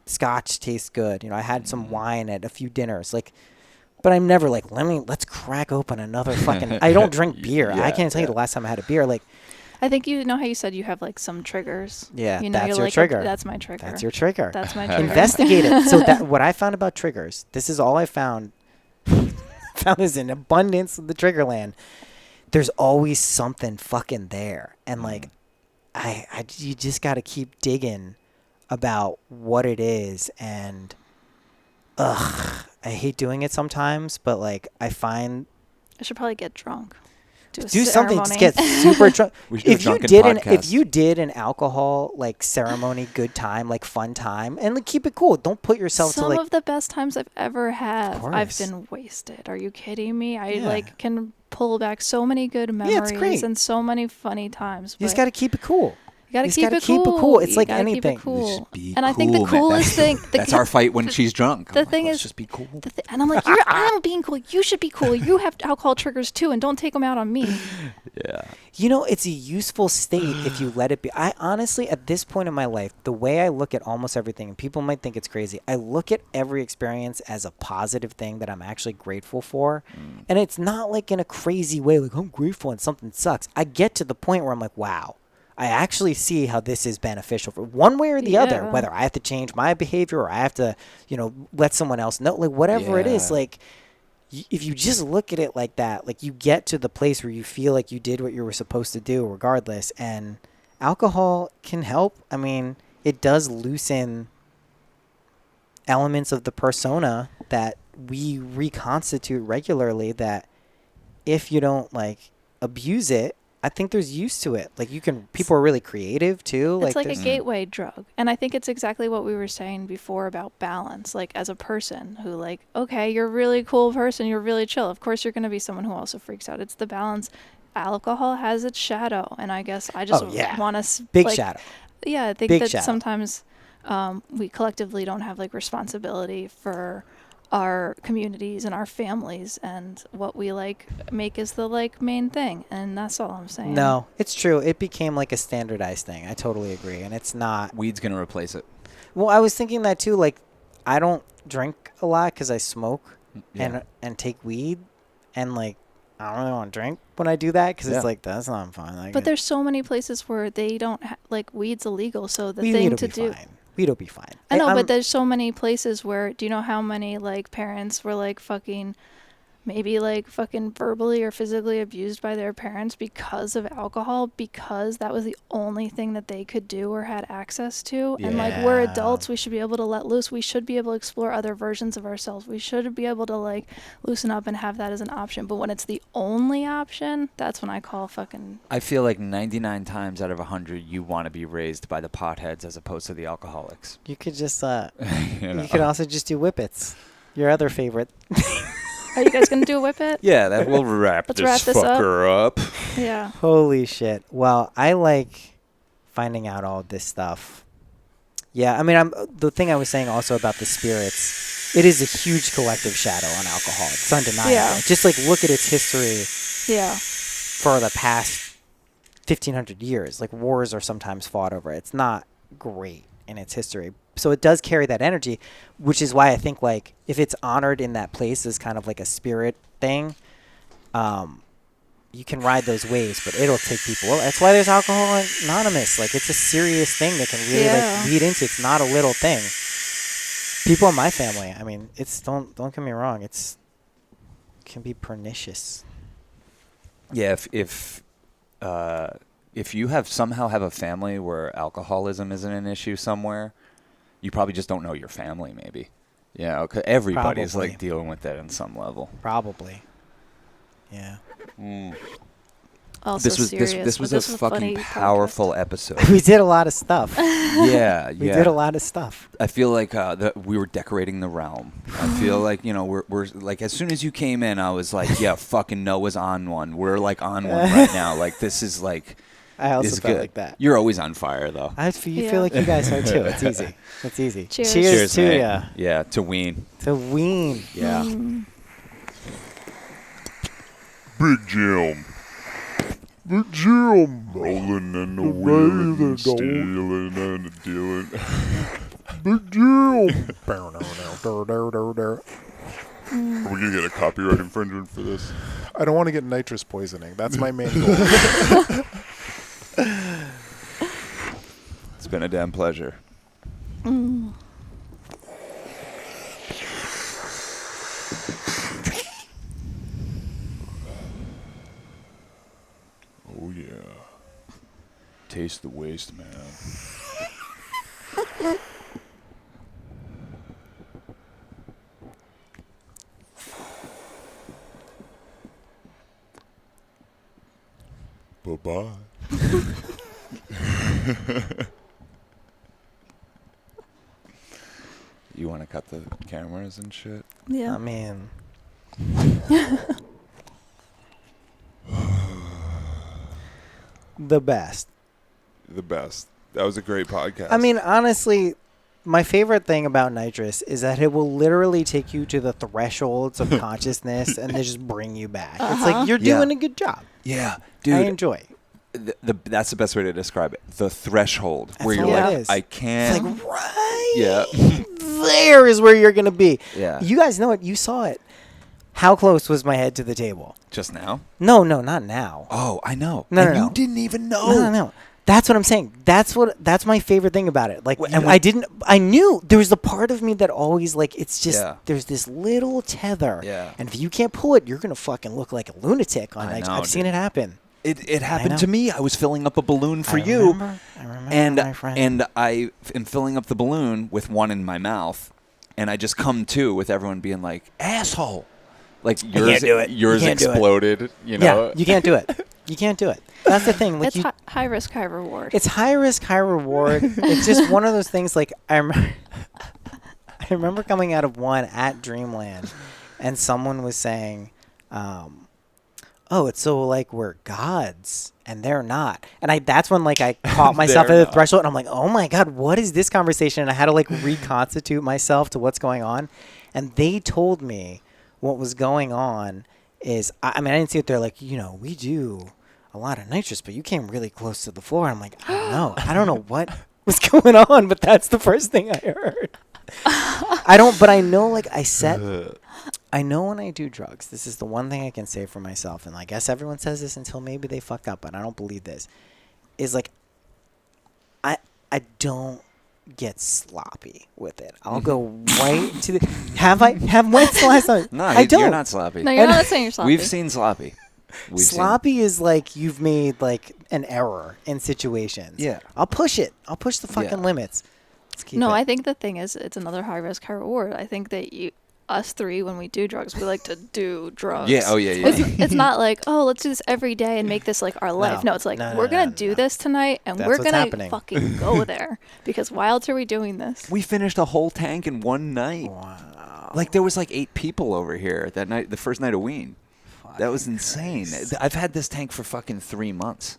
scotch tastes good. You know, I had some wine at a few dinners. Like, but I'm never like, let's crack open another fucking. I don't drink beer. I can't tell you the last time I had a beer. Like, I think you know how you said you have like some triggers. Yeah, you know, that's you're your like, trigger. That's my trigger. That's your trigger. That's my trigger. Investigate it. So that what I found about triggers. This is all I found. Found this in abundance of the trigger land. There's always something fucking there, and like, you just got to keep digging about what it is. And I hate doing it sometimes, but like I find I should probably get drunk. do something to get super drunk. We should do a If you did an alcohol like ceremony, good time, like fun time, and like keep it cool. Don't put yourself Some to like. of the best times I've ever had, I've course. been wasted. Are you kidding me? I Yeah. like can pull back so many good memories great. and so many funny times. You just but got to keep it cool. you gotta just keep gotta it keep it cool. cool. It's You like gotta keep it anything. cool. Just be And I think the cool, man. coolest thing. That's our fight when she's drunk. the I'm like, thing let's is- just be cool. And I'm like, I'm being cool. You should be cool. You have alcohol triggers too, and don't take them out on me. Yeah. You know, it's a useful state if you let it be. I honestly, at this point in my life, the way I look at almost everything, and people might think it's crazy, I look at every experience as a positive thing that I'm actually grateful for. And it's not like in a crazy way, like I'm grateful and something sucks. I get to the point where I'm like, wow, I actually see how this is beneficial for one way or the other, Yeah. whether I have to change my behavior or I have to, you know, let someone else know, like whatever it is, Yeah. like, if you just look at it like that, like you get to the place where you feel like you did what you were supposed to do regardless. And alcohol can help. I mean, it does loosen elements of the persona that we reconstitute regularly, that if you don't like abuse it, I think there's use to it. Like people are really creative too. It's like a there's- gateway drug. And I think it's exactly what we were saying before about balance. Like as a person who like, okay, you're a really cool person, you're really chill. Of course you're going to be someone who also freaks out. It's the balance. Alcohol has its shadow. And I guess I just want to... big shadow. Yeah, I think Big that shadow. sometimes we collectively don't have like responsibility for our communities and our families, and what we like make is the like main thing, and that's all I'm saying. No, it's true. It became like a standardized thing. I totally agree. And it's not. Weed's going to replace it. Well, I was thinking that too. Like, I don't drink a lot because I smoke Yeah. and take weed, and like I don't really want to drink when I do that because Yeah. it's like that's not fun. Like, But there's so many places where they don't like weed's illegal, so the weed thing will to be do. fine. Weed will be fine. I know, I'm- but there's so many places where, do you know how many like parents were like fucking, maybe like fucking verbally or physically abused by their parents because of alcohol, because that was the only thing that they could do or had access to. And like, we're Yeah. adults, we should be able to let loose. We should be able to explore other versions of ourselves. We should be able to like loosen up and have that as an option. But when it's the only option, that's when I call fucking. I feel like 99 times out of 100, you want to be raised by the potheads as opposed to the alcoholics. You could just You know? you could also just do whippets. Your other favorite. Are you guys gonna do a whip it? Yeah, that will wrap Let's this wrap this up. fucker up. Yeah. Holy shit. Well, I like finding out all this stuff. Yeah, I mean, the thing I was saying also about the spirits, it is a huge collective shadow on alcohol. It's undeniable. Yeah. Just like look at its history Yeah. for the past 1,500 years. Like wars are sometimes fought over it. It's not great in its history. So it does carry that energy, which is why I think like if it's honored in that place as kind of like a spirit thing, you can ride those waves, but it'll take people over. That's why there's Alcohol Anonymous. Like it's a serious thing that can really like lead into. It's not a little thing. People in my family, I mean, it's don't get me wrong, it can be pernicious. Yeah, if you somehow have a family where alcoholism isn't an issue somewhere, you probably just don't know your family, maybe. Yeah, okay. Everybody's Probably. like dealing with that on some level. Probably. Yeah. Also This was serious. this was a fucking funny podcast. powerful episode. We did a lot of stuff. Yeah, We did a lot of stuff. I feel like we were decorating the realm. I feel like, you know, we're like, as soon as you came in, I was like, yeah, fucking Noah's on one. We're like on one right now. Like this is like, I also this is felt good. like that. You're always on fire though. You Yeah. feel like you guys are too. It's easy. It's easy. Cheers. Cheers to mate. ya. Yeah, to Ween. To Ween. Yeah. Big Jim. Big Jim. Rolling and the wheeling and stealing and dealing. Big Jim. Are we going to get a copyright infringement for this? I don't want to get nitrous poisoning. That's my main goal. It's been a damn pleasure. Oh, yeah. Taste the waste, man. Bye-bye. You want to cut the cameras and shit? Yeah. I mean, the best. The best. That was a great podcast. I mean, honestly, my favorite thing about nitrous is that it will literally take you to the thresholds of consciousness and then just bring you back. It's like you're Yeah. doing a good job. Yeah, I dude. enjoy. That's the best way to describe it. The threshold where That's you're all like, it is. I It's can't. like right Yeah. there is where you're gonna be. Yeah. You guys know it. You saw it. How close was my head to the table? Just now? No, not now. Oh, I know. No, and no, you no. didn't even know. No. That's what I'm saying. That's my favorite thing about it. Like, And I knew there was the part of me that always like, it's just, Yeah. there's this little tether. Yeah. And if you can't pull it, you're going to fucking look like a lunatic on I night. know, I've seen dude. it happen. It know. happened to me. I was filling up a balloon for I you. remember, my friend. And I am filling up the balloon with one in my mouth, and I just come to with everyone being like, asshole. Like yours, can't do it. You yours can't do it. exploded, you know? Yeah, you can't do it. You can't do it. That's the thing. Like It's high risk, high reward. It's high risk, high reward. It's just one of those things. Like I remember coming out of one at Dreamland, and someone was saying, "Oh, it's so like we're gods, and they're not." And that's when like I caught myself at They're the not. threshold, and I'm like, "Oh my god, what is this conversation?" And I had to like reconstitute myself to what's going on, and they told me what was going on is I mean I didn't see it there like we do a lot of nitrous, but you came really close to the floor. I'm like, I don't know what was going on, but that's the first thing I heard. But I know like I set I know when I do drugs, this is the one thing I can say for myself, and I guess everyone says this until maybe they fuck up, but I don't believe this. Is like, I don't get sloppy with it. I'll go right to the. When's the last time? No, I don't. you're not sloppy. No, you're not saying you're sloppy. We've seen sloppy. Sloppy is like you've made like an error in situations. Yeah. I'll push it. I'll push the fucking limits. Let's keep No, it. I think the thing is, it's another high risk, high reward. I think that us three, when we do drugs, we like to do drugs. Yeah. Oh yeah. It's not like, oh, let's do this every day and make this like our life. No, it's like we're gonna do this tonight and That's we're what's gonna happening. fucking go there because why else are we doing this? We finished a whole tank in one night. Wow. Like there was like 8 people over here that night, the first night of Ween. That was Fucking insane. Christ. I've had this tank for fucking 3 months.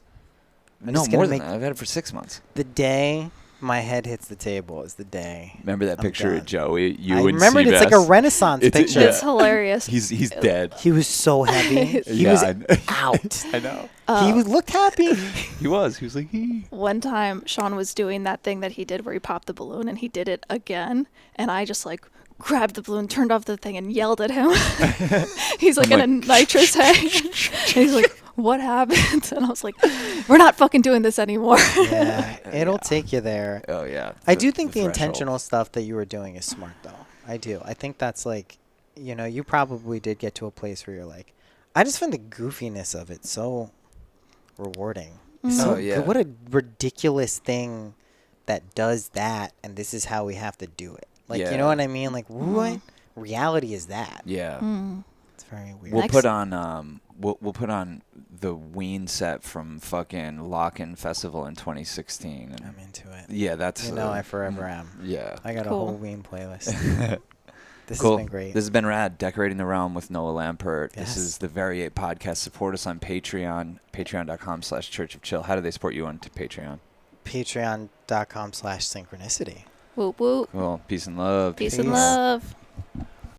I'm No, just gonna more than make- that. I've had it for 6 months. The day my head hits the table is the day. Remember that I'm picture done. of Joey? You I and remember it's like a Seabass? Renaissance It's- picture. yeah. It's hilarious. He's dead. He was so heavy. He Yeah, was I know. out. I know. Looked happy. He was like, "Hee." One time, Sean was doing that thing that he did where he popped the balloon, and he did it again. And I just like grabbed the balloon, turned off the thing, and yelled at him. He's like I'm in a nitrous head. And he's like, "What happened?" And I was like, "We're not fucking doing this anymore." Yeah, it'll take you there. Oh yeah. I do think the threshold. intentional stuff that you were doing is smart, though. I do. I think that's like, you probably did get to a place where you're like, I just find the goofiness of it so rewarding. It's so Oh, yeah. good. What a ridiculous thing that does that, and this is how we have to do it. Like, you Yeah. know what I mean? Like, what reality is that? Yeah. It's very weird. We'll Next- put on we'll put on the Ween set from fucking Lock-In Festival in 2016. And I'm into it. yeah, that's I forever am. Yeah. I got Cool. a whole Ween playlist. This Cool. has been great. This has been rad. Decorating the Realm with Noah Lampert. Yes. This is the Very 8 podcast. Support us on Patreon, patreon.com/Church of Chill. How do they support you on Patreon? Patreon.com/synchronicity. Whoop whoop. Cool. Peace and love. Peace and Peace. love.